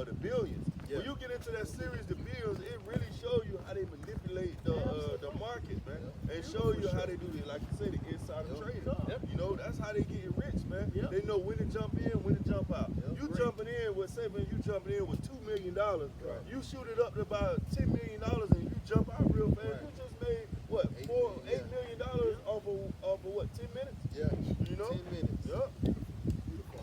the Billions. Yeah. When you get into that series, the Billions, it really shows you how they manipulate the market, man, and show you how they do it. Like you say, the insider trading. Yep. You know, that's how they get rich, man. Yep. They know when to jump in, when to jump out. Yep. You Right. jumping in with, say, man, you jumping in with $2 million. Right. You shoot it up to about $10 million and you jump out real fast. Right. You just made, what, $8 $8 million off of what, 10 minutes? Yeah. You know? 10 minutes. Yup.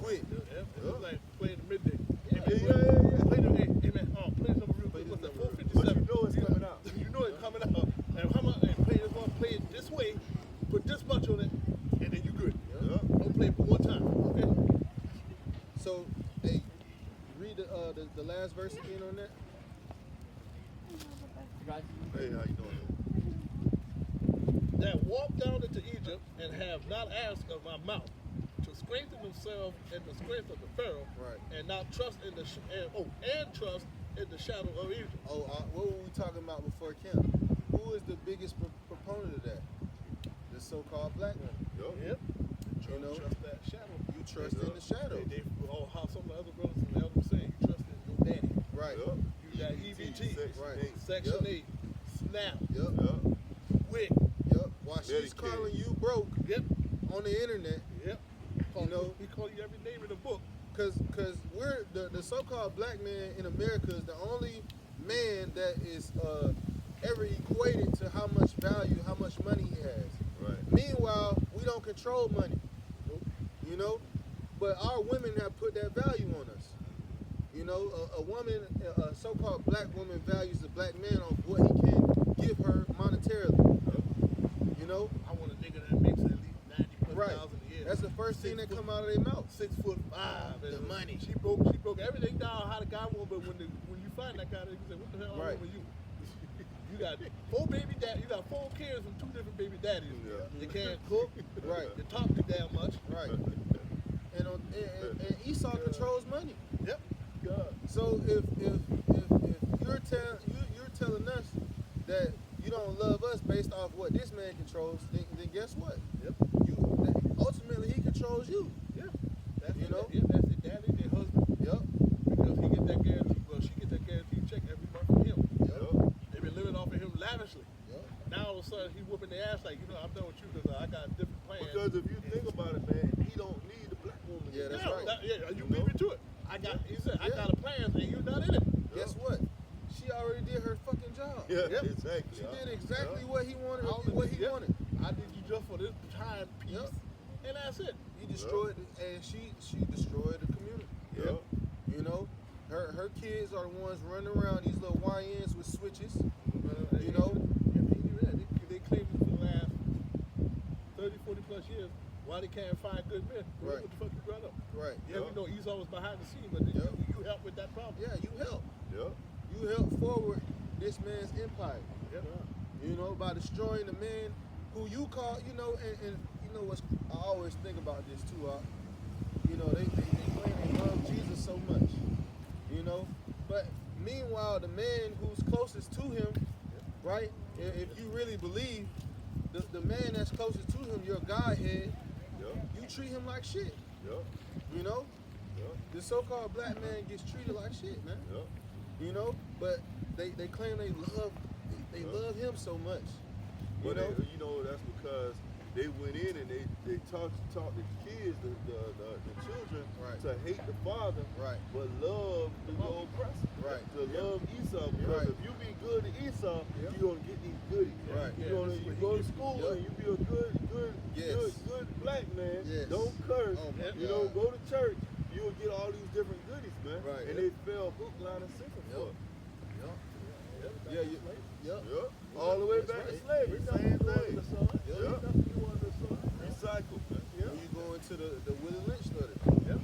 Quick. It was like playing the midday. Yeah. Play the, hey man, play this number real quick. What's that? 457. But you know it's coming out. You know it's coming out. And how much? And play this one. Play it this way. Put this much on it, and then you good. Yup. Don't play it but one time. Okay. So, hey, read the last verse again on that. Hey, how you doing? That walk down into Egypt and have not asked of my mouth to strengthen themselves in the strength of the Pharaoh, Right. and not trust in the and trust in the shadow of Egypt. Oh, what were we talking about before camp? Who is the biggest proponent of that? The so-called black man. Yup. Yep. You know, Trust that shadow. you trust in the shadow. How some of the other brothers and elders say, you trust in your daddy. Right. Yup. You got EBT, Right. Section Yup. 8, SNAP, Yep. Yup. WIC. Yep. While she's Medicaid. calling you broke Yep. on the internet, Yep. You know- we call you every name in the book. cause we're the so-called black man in America is the only man that is ever equated to how much value, how much money he has. Right. Meanwhile, we don't control money. You know, but our women have put that value on us. You know, a woman, a so-called black woman values the black man on what he can give her monetarily. You know, I want a nigga that makes at least 90 plus right. thousand a year. That's the first thing that 6 come out of their mouth. 6'5". The and money. She broke everything down how the guy want, but when you find that guy, you say, what the hell Right. wrong with you? You got 4 baby daddies. You got 4 kids from 2 different baby daddies. Yeah. You can't cook. Right. You talk too damn much. Right. And Esau controls money. Yep. God. So if you're telling us that you don't love us based off what this man controls, then guess what? Yep. Ultimately he controls you. Yeah. That's You it. know? Yeah, that's it. Daddy, their husband. Yep. Because he get that guarantee. Well, she get that guaranteed check every month from him. Yup. They've been living off of him lavishly. Yep. Now all of a sudden he whooping their ass like, I'm done with you because I got a different plan. Because if you think about it, man, he don't need the black woman. Yeah, that's yeah, right. You You beat know? me to it. He said, I Yeah. got a plan and you're not in it. Guess what? She already did her fucking job. Yeah, Yep. exactly. She Yup. did exactly Yup. what he wanted. Yep. What he wanted. I did you just for this time piece, Yep. and that's it. He destroyed, and she destroyed the community. Yup. You know, her kids are the ones running around these little YNs with switches. You know? They claim for the last 30, 40 plus years why they can't find good men. Well, Right. What the fuck you brought up? Right. Yeah, Yep. we know Esau was behind the scene, but then Yep. you helped with that problem. Yeah, you help. Yup. You help forward this man's empire. Yep. You know, by destroying the man who you call, you know, and you know what's, I always think about this too, you know, they claim they love Jesus so much, you know, but meanwhile, the man who's closest to him, right, if you really believe, the man that's closest to him, your Godhead, Yup. you treat him like shit, Yup. you know? Yup. The so-called black man gets treated like shit, man. Yup. You know, but they claim they love him so much. You But know, you know that's because they went in and they taught the kids, the children, Right. to hate the father, Right. but love the oppressor. Right. To love Esau, because Right. if you be good to Esau, Yep. you're gonna get these goodies. Right. You Yeah, gonna this is you what go he to gives you. school Yep. and you be a good Yes. black man. Yes. Don't curse. Oh my You know, God. go to church. You'll get all these different goodies, man. Right. And Yep. they fell hook, line, and sinker for it. Yeah, you, yep. Yep. All the way That's back right. to slavery. Same thing. Yep. Recycle. When you go into the Willie Lynch letter, Yep.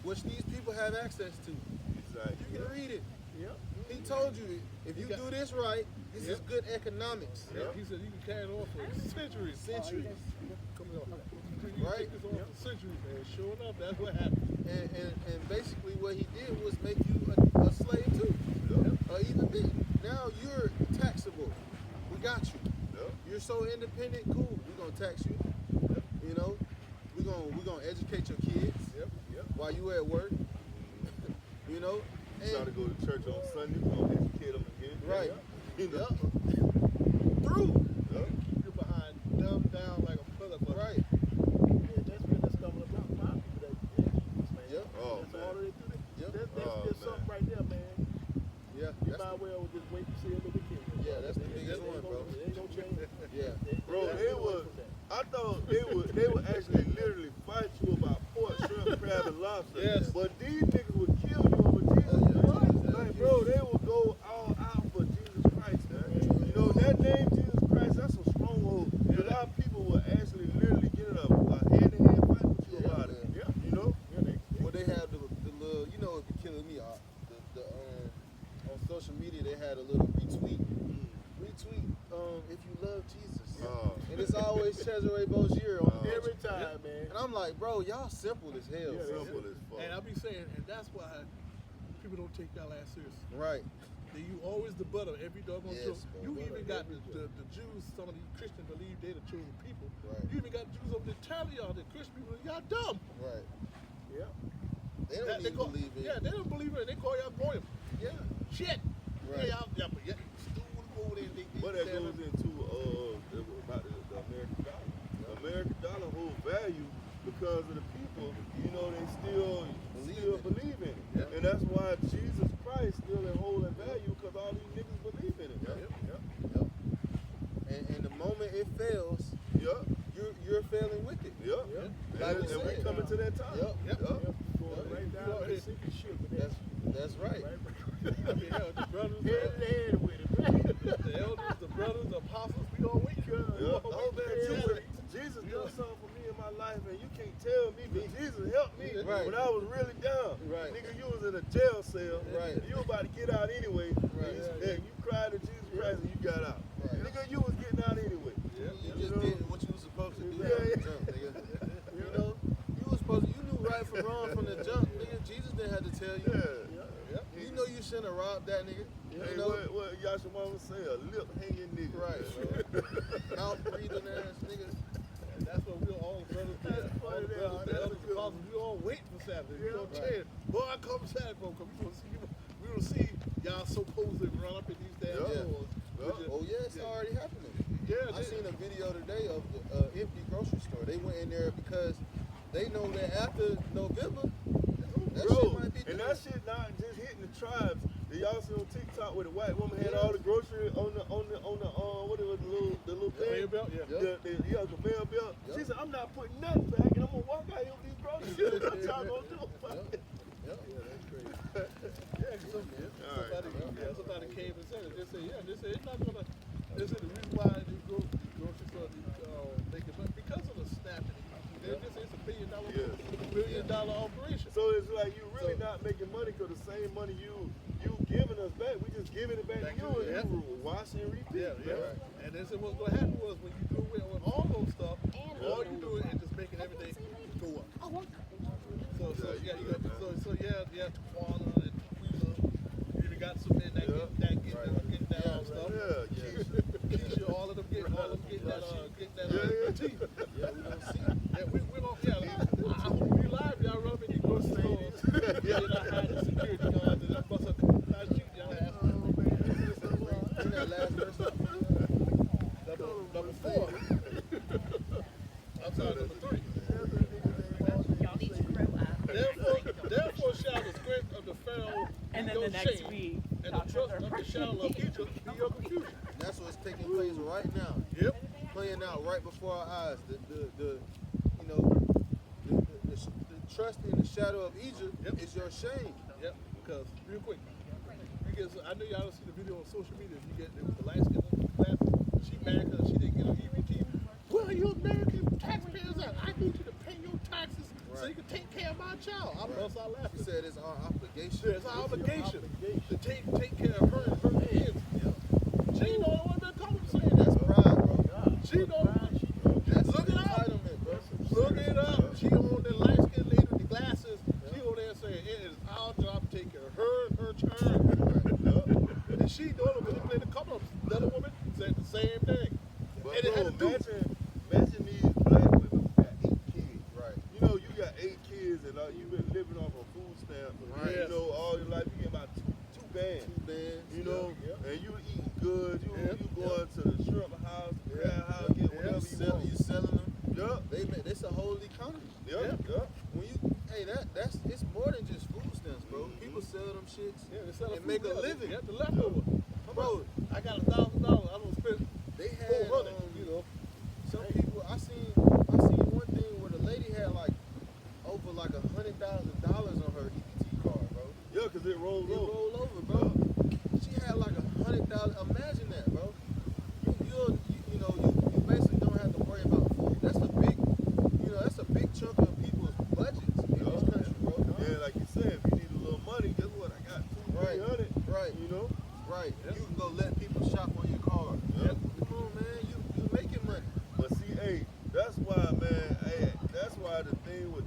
which these people have access to, Exactly. you can read it. Yep. He told you if you do this right, this is good economics. He said you can carry it on for centuries. Come on. You Right? take this on for centuries, man. Sure enough, that's what happened. And basically what he did was make you a slave too. Even big. Now you're taxable. We got you. You're so independent. Cool. We're gonna tax you. You know, we're gonna educate your kids while you at work. You know, Try to go to church on Sunday, we're gonna educate them again. right. You know? Through. Keep you behind, dumbed down like a motherfucker. Right. Yeah, that's what that's coming about. A lot of people that Jesus, man. Yep. Oh, That's man. all they do. Yep. That's Oh, just man. something right there, man. Yeah. You That's might well just wait to see it in the kingdom. Yeah, that's the biggest one, bro. It ain't gonna change. yeah. Bro, they would. I thought they would actually literally fight you about pork, shrimp, crab, and lobster. Yes. But these niggas would kill you over Jesus Christ. Like, bro, they would go all out for Jesus Christ, man. You know, that name Jesus Christ, that's a stronghold. A lot of people will actually literally get in a hand-to-hand fight with you about it. You know? Well, they have the little, you know, it'd be killing me. On social media, they had a little retweet. If you love Jesus. And it's always Cesare Bozier on Every time, man. And I'm like, bro, y'all simple as hell. Simple as fuck. And I'll be saying, and that's why people don't take y'all ass serious. Right. You always the butt of every doggone Yes, joke. bro. You Butt even of got every the Jews, some of these Christians believe they're the chosen people. Right. You even got Jews over there telling y'all that Christian people, y'all dumb. Right. Yeah. They don't even believe it. Yeah, they don't believe it. They call y'all goyim. Yeah. Shit. Right. Yeah, but yeah, stool over there. But that goes into about the American dollar. The American dollar holds value because of the people. You know, they still believe in it. Yeah. And that's why Jesus Christ still in holding value because all these niggas believe in it. Yep. And the moment it fails, Yep. you're failing with it. Yep. Like we And we said. coming to that time. Yep. Going right down to sinking ship with that. That's right. I mean, hell, the brothers, Head to head with it, man. the elders, the brothers, the apostles, we all weak. Yeah. Oh man, Jesus done something for me in my life, and you can't tell me, but Jesus helped me Right. when I was really down. Right. Nigga, you was in a jail cell. Right. You about to get out anyway. Right. And you cried to Jesus Christ and you got out. Right. Nigga, you was getting out anyway. You just did what you was supposed to do Yeah, from the yeah. jump, nigga. You know, you knew right from wrong from the jump, nigga. Jesus didn't have to tell you. You know you shouldn't have robbed that nigga. Hey, You know, what Yasha Mama say? A lip hanging nigga. right, bro. Mouth breathing ass nigga. And that's what we all brothers do. All the brothers, the elders, the apostles, we all wait for Saturday. We don't change. Boy, I come Saturday, bro, because we don't see y'all supposedly run up in these damn Yeah. doors. Oh yeah, it's already happening. Yeah, I seen a video today of the empty grocery store. They went in there because they know that after November, that Bro, shit might be and done. that shit not just hitting the tribes. Did y'all see on TikTok where the white woman had all the grocery on the what it was, the little thing? conveyor belt, yeah. The conveyor belt. Yep. She said, I'm not putting nothing back, and I'm gonna walk out here with these groceries. What y'all gonna do about it? Yep. Yeah, somebody came and said it. They said, they said it's not gonna. They said the reason why these grocery stores making money because of the snapping. They just it's $1 billion operation. So it's like you really not making money because the same money you giving us back, we just giving it back to you and you wash and repeat. Yeah. And they said what's gonna happen was when you do away with all those stuff, all you do is just making everything go up. You got Tawana and Tequila. You even got some men that get down stuff. Yeah. Keisha, all of them getting that tea. Yeah, we gonna see. Yeah, we don't. I hope we live. Y'all run up in these grocery stores. Yeah, I had the security guards and I bust up. I shoot y'all ass. In that last verse, Number 4. I'm sorry, number 3. Y'all need to grow up. Therefore shall the strength of the Pharaoh And be then your the next shame, week, and the trust of the shadow of Egypt be your confusion. that's what's taking place right now. Yep. Playing out right before our eyes. The trust in the shadow of Egypt is your shame. Yep. Because real quick, I know y'all don't see the video on social media. You get the light skin class. She mad because she didn't get her EBT. Where are you American taxpayers at? I need you to pay your taxes so you can take care of my child. I bust out She laughing. said it's our obligation. Yeah, it's our obligation to take care of her and her kids. She ain't the only one been coming saying That's that. pride, bro. She the only one. That's Look it up. entitlement, bro. Look it up. She on the light skinned lady with the glasses. She over there saying it is our job to take care of her and her child. And she doing it when they played a couple of other women said the same thing. But And it had to do. imagine these black women who got 8 kids. Right. You know, you got 8 kids and you've been living off a food stamp. Right. You know, all your life you get about two bands. 2 bands. You know, and you eating good. You Yeah. going to the shrimp house, the crab house, get whatever you want. You selling them. Yup. It's a whole economy. Yup. When you, that's it's more than just food stamps, bro. People sell them shits Yeah, they sell and make a living. Get the leftover. Bro, I got $1,000. I don't spend they had $400. You know. some people. I seen one thing where the lady had like over like $100,000 on her EBT card, bro. Yeah, because it rolls It over. rolled over, bro. She had like $100,000. Imagine that, bro. You basically don't have to worry about food. That's a big chunk of people's budgets in this country, bro. Yeah, like you said, if you need a little money, guess what? I got Right. 200, 300. Right. You know? Right. You can go let people shop on your card. Yep. Come on, man. You making money. But see, hey, that's why, man. Hey, that's why the thing with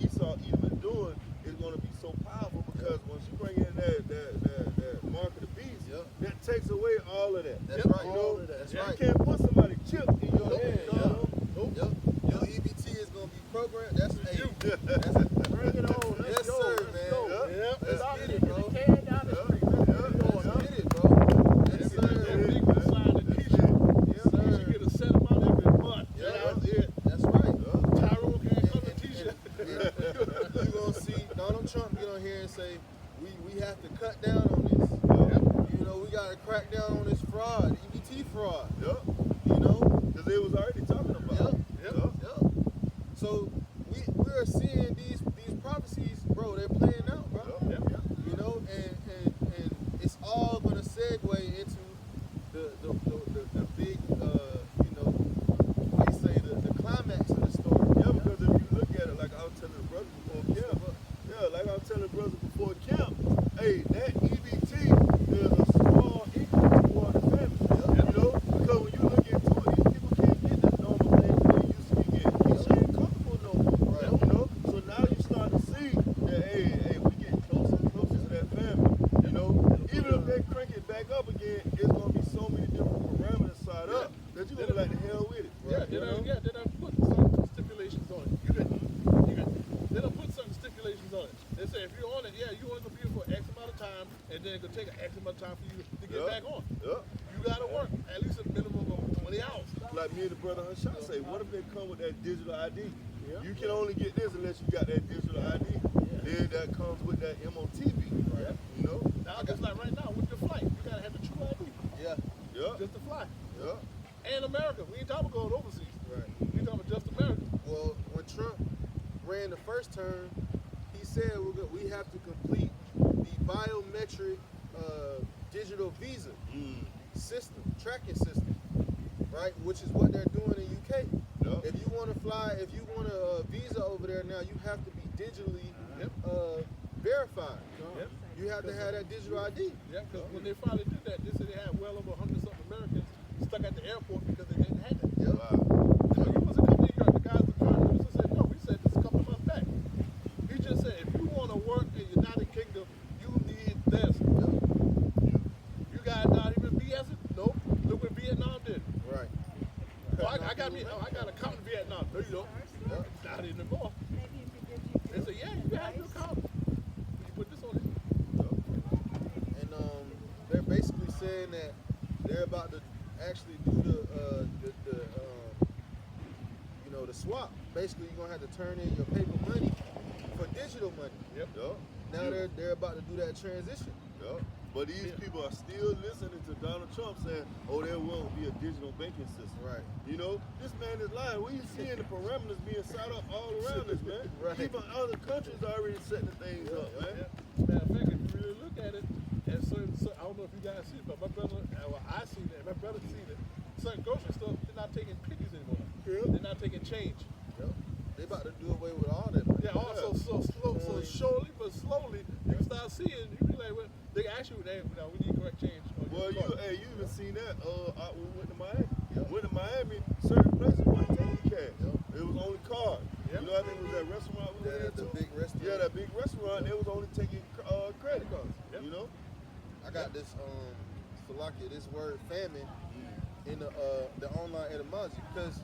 Esau even doing is going to be so powerful because once you bring in that mark of the beast, Yep. that takes away all of that. That's Yep. right. You know? That's You right. can't put somebody chip in your Nope. hand. Nope. Yep. Your EBT is gonna be programmed. That's that's Bring it on. Let's yes, go. sir, Let's man. go. Yep. Let's Stop get it, kicking bro. the can down the street. Let's get it, bro. Yes, That sir. big one signed the t-shirt. Yes, She sir. get a set amount every month. Yeah. That's it. That's right. Tyrone can't come to t-shirt. You gonna see Donald Trump get on here and say we have to cut down on this. You know, we gotta crack down on this fraud, EBT fraud. Yep. You know. Because they was already talking about it. Yep. So we're seeing these prophecies, bro. They're playing out, bro. You know, and it's all gonna segue into the big we say the climax of the story. Yeah, because if you look at it, like I was telling the brother before camp, like I was telling the brother before camp, hey, that EBT is a small income for the family. You know, because when you look into it, these people can't get the normal things that they used to be getting. Keisha ain't comfortable no more. Right. You know, so now you start to see that hey, we getting closer and closer to that family. You know, even if they crank it back up again, it's gonna be so many different parameters set up that you're gonna be like the hell with it. Yeah, You know? they done put some stipulations on it. They done put certain stipulations on it. They say if you're on it, you only gonna be here for X amount of time, and then it's gonna take an X amount of time for you to get back on. Yeah. You gotta work at least a minimum of 20 hours. Like me and the brother Hushai say, what if they come with that digital ID? You can only get this unless you got that digital ID. Then that comes with that MOTV. Right. You know? Now, just like right now with your flight, you gotta have the true ID Yeah. Yeah. just to fly. Yeah. And America, we ain't talking about going overseas. Right. We talking about just America. Well, when Trump ran the first term, he said we have to complete the biometric digital visa system, tracking system, right? Which is what they're doing in UK. Yeah. If you want to fly, if you want a visa over there now, you have to be digitally verified. Yep. You have to have that digital ID. Yeah, because when they finally did that, they said they had well over 100-something Americans stuck at the airport because they didn't have it. Yep. Wow. So he was a couple of years, the guys, the prime minister said, no, we said this a couple of months back. He just said, if you want to work in the United Kingdom, you need this. You guys not even BSing? Nope. Look what Vietnam did. Right. Oh, I got an account in Vietnam. No, you don't. Yep. Not anymore. They said, yeah, you can have your account. You put this on it. And they're basically saying that they're about to actually do the swap. Basically, you're gonna have to turn in your paper money for digital money. Yep. Yeah. Now they're about to do that transition. Yeah. But these people are still listening to Donald Trump saying, oh, there won't be a digital banking system. Right. You know, this man is lying. We seeing the parameters being set up all around us, man. Right. Even other countries already setting things up, man. Matter of fact, if you really look at it, and I don't know if you guys see it, but my brother, I seen it, my brother seen it. Certain grocery stores, they're not taking pennies anymore. They're not taking change. Yep. They about to do away with all that. Man. Yeah, also so surely but slowly you start seeing, you be like, well, they ask you, hey, now we need correct change. Well, you even seen that when we went to Miami. Went to Miami, certain places weren't taking cash. It was only cards. Yep. You know what I mean? Was that restaurant we went The into? big restaurant. Yeah, that big restaurant. They was only taking credit cards. Yep. You know? I got this Salakia, this word famine in the online etymology, because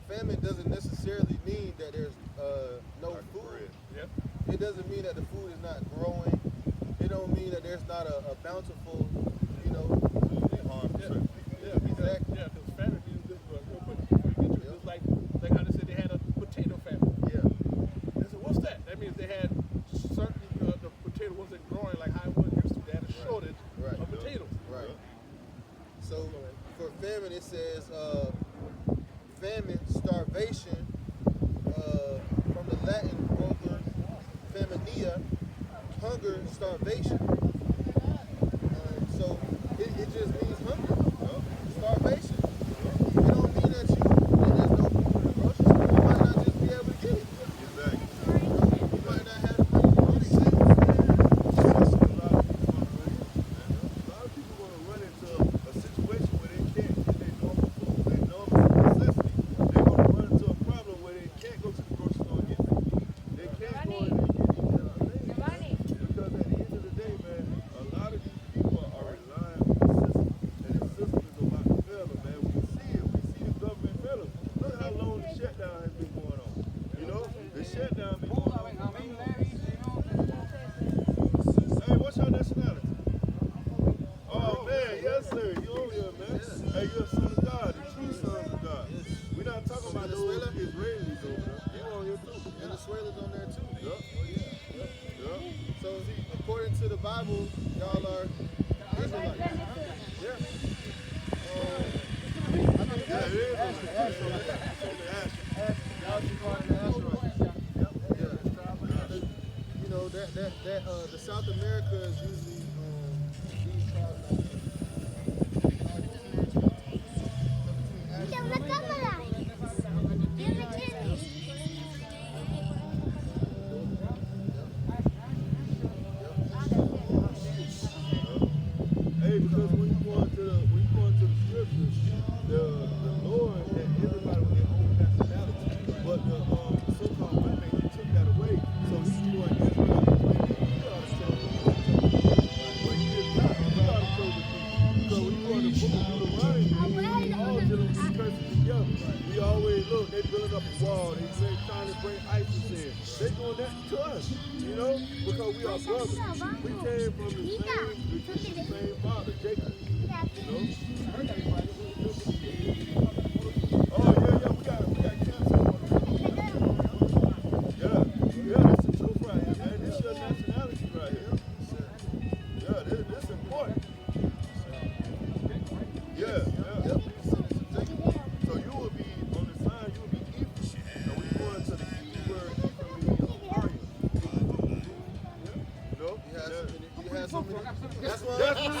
famine doesn't necessarily mean that there's no Like food. bread. Yep. It doesn't mean that the food is not growing. It don't mean that there's not a bountiful, you know, Harm. Yeah, exactly. Yeah, because famine means this, real quick before you get to it, it's like how they said they had a potato famine. Yeah. They said, what's that? That means they had certain, the potato wasn't growing like how it was used to. They had a shortage Right. of potatoes. Right. So for famine, it says famine, starvation, from the Latin vulgar faminia, hunger, starvation. So it just means hunger, starvation. It don't mean that there's no food in the grocery store. You might not just be able to get it. Exactly. You might not have the money to run it. A lot of people want to run into a situation where they can't get their normal food, their normal necessity. They're going to run into a problem where they can't go to the grocery store and get food. They can't go in there and get things. Because at the end of the day, man, a lot of these people are relying on the system. And the system is about to fail them, man. We see it. We see the government fail them. Look how long the shutdown has been going on. You know? The shutdown been going on. Hey, what's your nationality? Oh man, yes sir, you over here, man. Hey, you're a son of God, the true son of God. We're not talking about those Israelis over there. You on here too. Venezuela's on there too. Yup. Yup. So according to the Bible, y'all are Israelites. Yeah. Yeah, it is. You know that the South America is usually these tribes. Hey, because when you go into the scriptures, the Lord had everybody with their own nationality, but the so-called white man he took that away. So he's doing Israel claiming he are the chosen people. But he is not. We are the chosen people. So when you go in the book of Deuteronomy, all dealing with these curses together. We always look, they building up a wall, they trying to bring ISIS in. They doing that to us, you know, because we are brothers. We came from the same father, Jacob. You know? Oh yeah, we got cancer. Yeah, that's the truth right here, man. This is your nationality right here. Yeah, this is important. Yeah. So you will be on the sign, you will be Ephraim. And when you go into the Hebrew word, Ephraim means a warrior. You know? You have so many. That's why. That's it.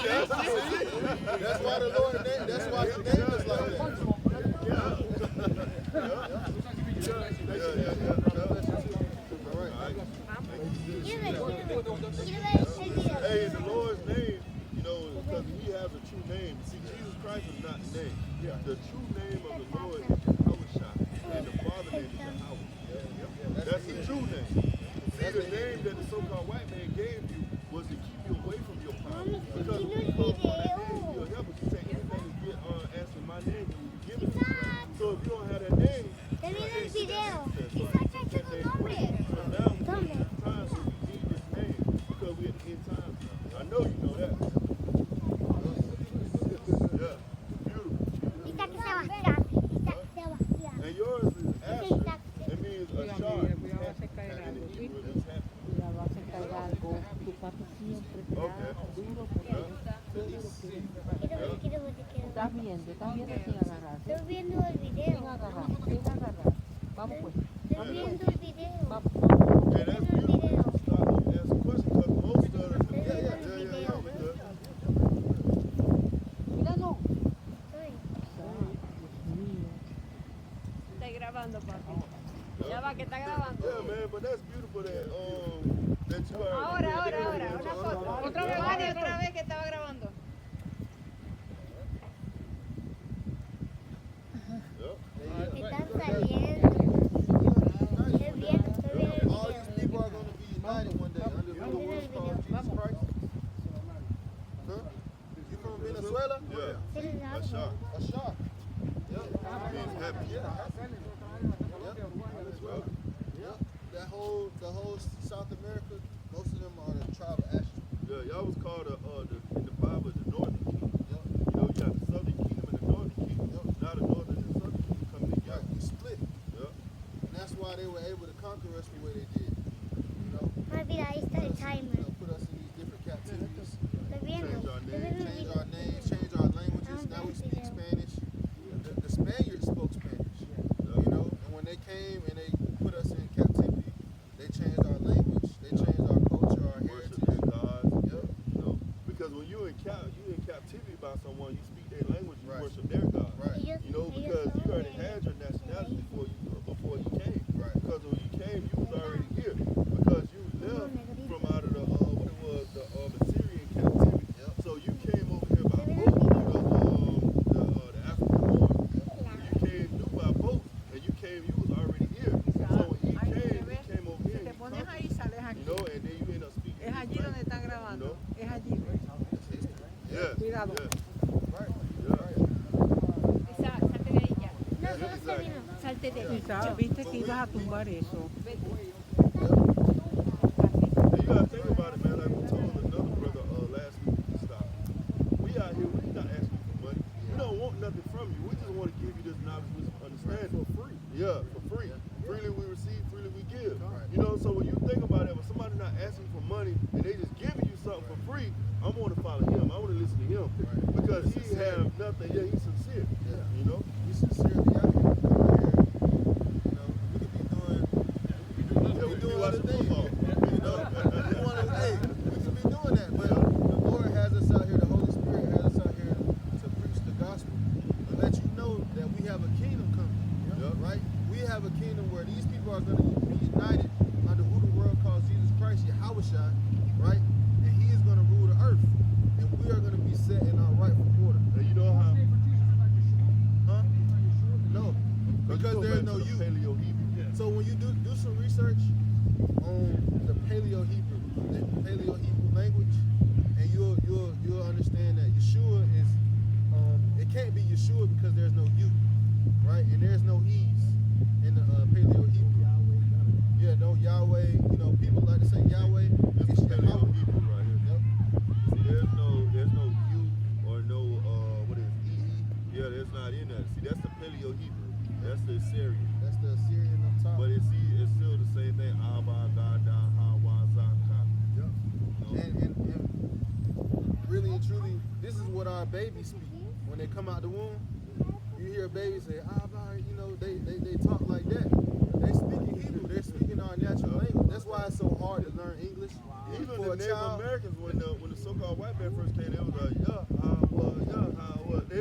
That's why the Lord named. That's why He named us like that. All right. Hey, in the Lord's name, you know, because He has a true name. See, Jesus Christ is not the name. The true name of the Lord is Yahushua, and the Father name is Yahweh. That's the true name. See, the name that the so-called white man gave you was to keep you away from your problem. Because when you call upon that name, He'll help us. You say anything to get answering my name, and we give it to you. So if you don't have that name, you can't get that access. So now we need times when we need this name because we're at the end times now. I know you know that. Yeah, beautiful. And yours is Asher. It means a shard. And in the Hebrew, it's happy. Estás viendo sin agarrar. Estoy viendo el video. Sin agarrar. Vamos pues. Estoy viendo el video. Vamos. And that's beautiful. Stop and ask a question because most of us. Yeah, we good. Mira, no. Estoy. Dios mío. Estoy grabando, papi. Ya va, que está grabando. Yeah, man, but that's beautiful that you are. Ahora, una foto. Otra vez, Vale, otra vez que estaba grabando. Están saliendo. Qué bien, qué bien el All these video. people are going to be united one day under who the world calls Jesus Christ. Huh? You from Venezuela? Yeah, Tienen a agua. shark. A shark. Yep. Being happy. Yeah, happy. Yep. The whole South America, most of them are the tribe of Asher. Yeah, y'all was called in the Bible the Northern Kingdom. Yep. You know, you got the Southern Kingdom and the Northern Kingdom. Yep. Now the Northern and the Southern Kingdom coming Right, together. we split. Yeah. And that's why they were able to conquer us the way they did. You know, Papi, ahí está el timer. put us in these different captivities, Estoy viendo. Change our Estoy name, viendo el change video. our names, change our languages. Now we speak Spanish. The Spaniards spoke Spanish. You know, and when they came and they put us in captivity, they changed our language, they changed our culture, our Worship heritage. their gods. Yep. You know, because when you in captivity by someone, you speak their language, you Right. worship their God. Right. Ellos, You know, because you already had your nationality before you came. Right. Because when you came, you was already here. Because you left from out of the what it was the Assyrian captivity. Yep. So you came over here by boat, the African war. You came through by boat, and you was already here. So when he came over here. Te And pones he ahí, sales aquí. you know, and then you end up speaking. Es allí donde están grabando. Es allí. Yes. Cuidado. Yes. Right. Yeah. Esa, salte de ahí ya. No, solo se vino. Salte de ahí. Quizás viste que ibas a tumbar eso. And you gotta think about it, man. Like we told another brother last week to stop. We out here, we not asking for money. We don't want nothing from you. We just want to give you this knowledge, wisdom, understanding. For free. Yeah, for free. Freely we receive, freely we give. Right. You know, so when you think about it, when somebody not asking for money and they just giving you something for free, I want to follow him. I want to listen to him. Right. Because he Sincere. have nothing. Yeah, he's sincere. Yeah. You know? We sincerely out here. You know, we could be doing Yeah, we doing other watching things. football. You know, we want to, hey, we could be doing that, but the Lord has us out here, the Holy Spirit has us out here to preach the gospel and let you know that we have a kingdom coming, right? We have a kingdom where these people are going to be united under who the world calls Jesus Christ, Yahushua, right? And he is going to rule the earth, and we are going to be set in our rightful order. And you know how? Huh? No, because you go there's back no to the you. Paleo-Hebrew. So when you do some research on the Paleo Hebrew language, and you'll understand that Yeshua is it can't be Yeshua because there's no you, right? And there's no e's in the Paleo Hebrew. Yeah, no Yahweh. You know, people like to say Yahweh. This It's is Paleo Yahweh. Hebrew right here. Yep. See, there's no U or no what is it? E? Yeah, there's not in that. See, that's the Paleo Hebrew. That's the Assyrian. That's the Assyrian up top. But it's still the same thing. Abba, Gada, Hawa, Zaka. Yep. You know? And really and truly, this is what our babies speak when they come out the womb. You hear a baby say, "Abba," you know, they talk like that. They speak in Hebrew. They're speaking our natural language. That's why it's so hard to learn English. Even For the a Native child. Americans, when the so-called white man first came, they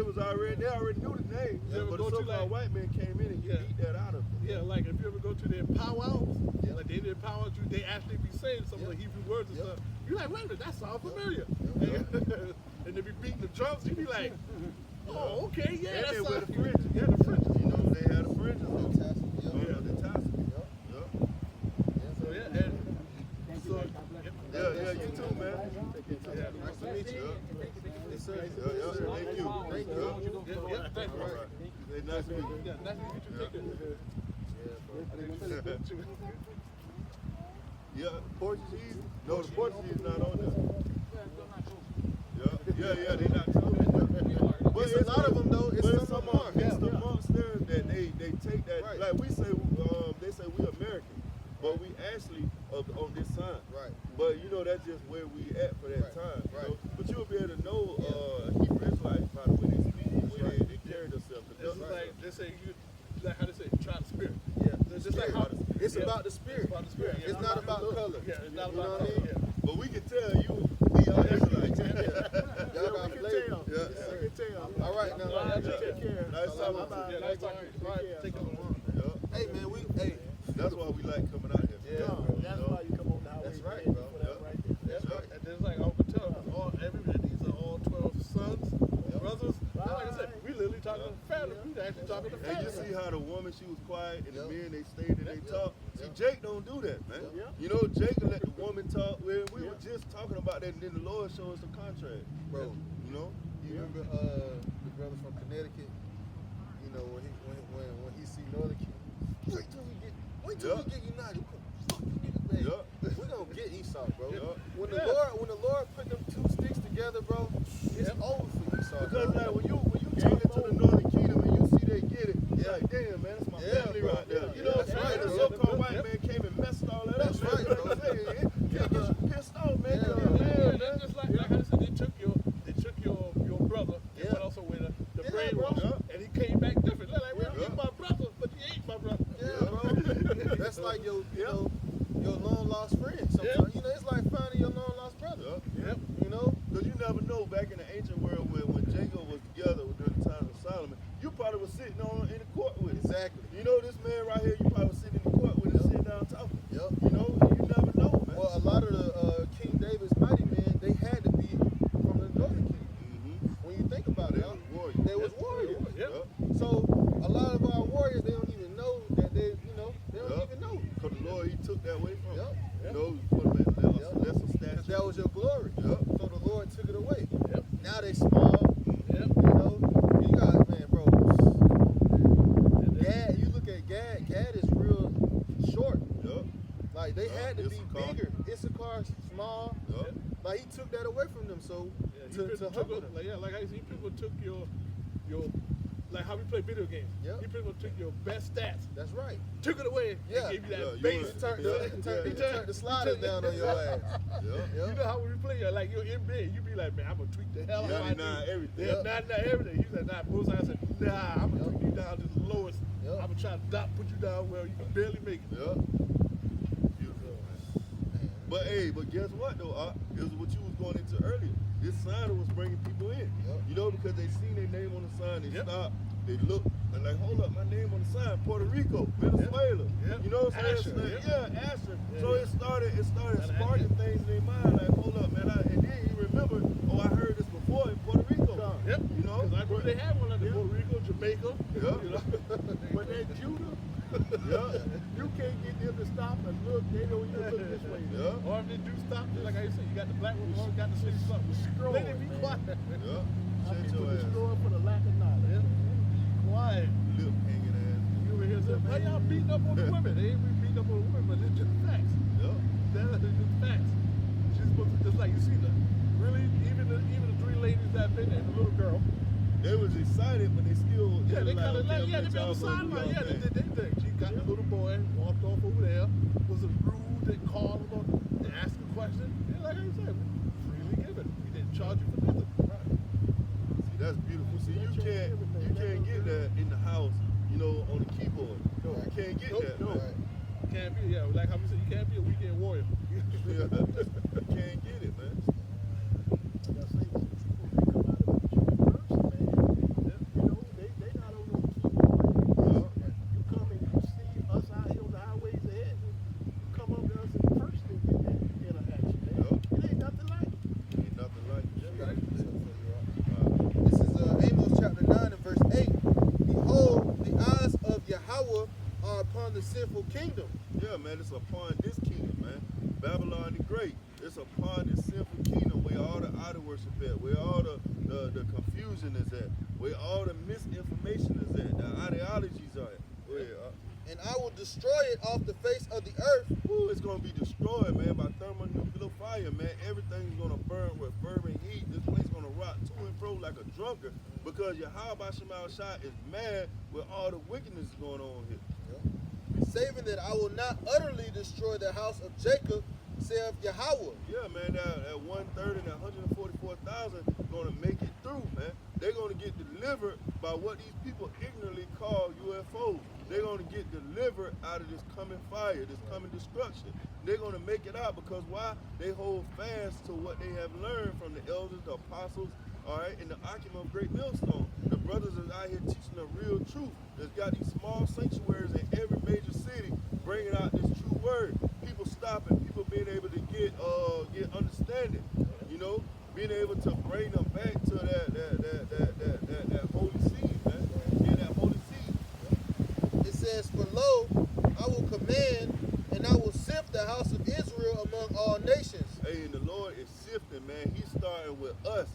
was like, They already knew the name. You ever But go the to, so-called like- white man came in and he Yeah. beat that out of them. Yeah, like if you ever go to their powwows, like they did powwows, they actually be saying some of the Hebrew words and Yep. stuff. You're like, wait a minute, that sounds familiar. Yep. And they be beating the drums, you be like, oh, okay, yeah, And that's they wear the sounds fringes. Yeah, the fringes. You know, they had the fringes on. Fantastic. Yep. The tassel. Yep. Yup. So yeah, and so Yeah, you too, man. yeah, Nice to meet you. Yes, sir. Yeah. Thank you. Thank you. yeah, thank you. All right. Hey, nice to meet you. Yeah, nice to meet you. Take care. Yeah, Portuguese? No, the Portuguese not on there. Yeah, they not coming. But It's a lot of them though. It's But some some are. it's amongst there that they take that. Right. Like we say, they say we American, but we actually on this side. Right. But you know that's just where we at for that Right. time. You Right. know? But you'll be able to know Hebrew Israelites by the way they speak, the way they carry themselves. This is like they say you like how they say try the spirit. Yeah. It's just like how It's about the spirit. It's about the spirit. It's not about color. Yeah, it's not You know about what I color. mean? Yeah. But we can tell we are Israelites. Y'all got flavor. Yeah. We can tell. All right, now. All right, Yeah. take care. Nice talking to you. Yeah, nice talking to you. All right, take care. Yeah. Hey, man, That's why we like coming out here. Yeah, John, bro. that's You know? why you come on the highway. That's right, and bro. for that right there. That's right. And then it's like Uncle tell us, these are all 12 sons, brothers. And like I said, we literally talking to family. We actually talking to And family. you see how the woman, she was quiet, and the Yep. men, they stayed and they talked. See, Jake don't do that, man. Yep. You know, Jake will let the woman talk. We were just talking about that, and then the Lord showed us the contract. Bro, You know? you remember the brother from Connecticut? You know, when he see Northern King, wait till we get united. We gonna fuck you niggas, man. Yup. We gonna get Esau, bro. Yup. When the Lord put them two sticks together, bro, it's over for Esau. Because bro. like when you talking to the Northern Kingdom and you see they get it, it's Yeah. like, damn, man, that's my Yeah, family bro. right there. Yeah, You know what I'm that's saying? right, The bro. so-called white man came and messed all that That's up. right, man. bro. You know what I'm saying? It get you pissed off, man. Yeah, 'cause bro. you're mad, That's man. just like I said, they took your brother, Yeah. but also with the Yeah, brainwash, bro. and he came back different. They're like, well, Yeah. he's my brother, but he ain't my brother. Yeah, bro. That's like your long lost friend. Sometimes you know it's like finding your long lost brother. Yup. Yep. You know, Because you never know, back in the ancient world when Jacob was together during the times of Solomon, you probably was sitting in the court with him. exactly. You know, this man right here, you probably was sitting in the court with him, Yup. sitting down talking. Yep. You know, you never know, man. Well, a lot of the King David's mighty men, they had to be from the Northern Kingdom. Mm-hmm. When you think about They it, was warriors. they was warriors. Yep. Yup. So a lot of our warriors, they don't even know that they don't Yup. even know. Because the Lord, he took that away from Yep. him. You know, he put him at lesser Because stature. that was your glory. Yup. So the Lord took it away. Yep. Now they small. Yep. You know, you got man, bro. Gad, you look at Gad. Gad is real short. Yup. Like they Yup. had to be Issachar. bigger. Issachar small. Yup. Like he took that away from them. So Yeah, he to took humble them. like I see people took your like how we play video games. Yep. He pretty much took your best stats, That's right. took it away, Yeah. and gave you that Yeah, you base. were- Turn Yeah. the sliders down on your ass. Yup. Yep. You know how when we play, like you're in bed, you be like, man, I'm gonna tweak the hell out of my 99 team. everything. Yeah, 99 everything. He said, nah, Bullseye said, nah, I'm gonna Yep. tweak you down to the lowest. Yep. I'm gonna try to put you down where you can barely make it. Yup. Beautiful, man. But guess what though? It was what you was going into earlier. This sign was bringing people in. Yep. You know, because they seen their name on the sign, they Yep. stopped, they looked, and like, hold up, my name on the sign, Puerto Rico, Venezuela. Yep. You know what I'm saying? Asher, It's like, yep. yeah, Asher. Yeah, So yeah. it started Kinda sparking Asher. things in their mind, like, hold up, man. And then you remember, oh, I heard this before in Puerto Rico. Yep. You know? Because I remember they had one under Puerto Rico, Jamaica. Yep. You know? When that Judah, Yeah. you can't get them to stop and look. They don't even look this way. Yeah. Or if they do stop, like I said, you got the black one, or got the city something. Destroy, Let it be man. quiet. Yeah. Our Shut people your ass. destroyed for the lack of knowledge. Yeah. Quiet. Lip hanging ass. You over here saying, why y'all beating up on the women? They ain't really beating up on the women, but it's just facts. Yeah. That's just facts. She's supposed to, just like you see that. Really, even the three ladies that been there, and the little girl. They was excited, but they still. Yeah, they kind of okay, like, yeah, I'm they be on the gonna sideline. do Yeah, y'all they thing. did their thing. She got the little boy, walked off over there, was rude, they called him up, they asked a question. Yeah, like I said, freely given. We didn't charge you for nothing. Right. See, that's beautiful. See, you can't get that in the house, you know, on the keyboard. No. You can't get Nope, that. no. man. Can't be, yeah, like how we said, you can't be a weekend warrior. You can't get it, man. Like I say, when people come out of the university, man, you know, they not on no keyboard. You come and you see us out here on the highways ahead, you come up to us and first thing get that interaction, man. Yup. It ain't nothing like it. Ain't nothing like it. This is Amos chapter 9 and verse 8. Behold, the eyes of Yahweh are upon the sinful kingdom. Yeah, man, it's upon this kingdom, man. Babylon the Great. It's upon this sinful kingdom where all the idol worship at, where all the confusion is at, where all the misinformation is at, the ideologies are at. Go ahead, And I will destroy it off the face of the earth. Ooh, it's gonna be destroyed, man, by thermonuclear fire, man. Everything's gonna burn with fervent heat. This place gonna rock to and fro like a drunkard because Yahweh Shemal Shah is mad with all the wickedness going on here. Saving that I will not utterly destroy the house of Jacob, saith Yahweh. Yeah, man, that 1/3 and that 144,000 gonna make it through, man. They're gonna get delivered by what these people ignorantly call UFOs. They're gonna get delivered out of this coming fire, this coming destruction. They're gonna make it out because why? They hold fast to what they have learned from the elders, the apostles, all right, and the occupant of Great Millstone. The brothers is out here teaching the real truth. There's got these small sanctuaries in every major city, bringing out stop and people being able to get understanding, you know, being able to bring them back to that holy seed, man. Yeah, that holy seed. It says, for lo, I will command and I will sift the house of Israel among all nations. Hey, and the Lord is sifting, man. He's starting with us.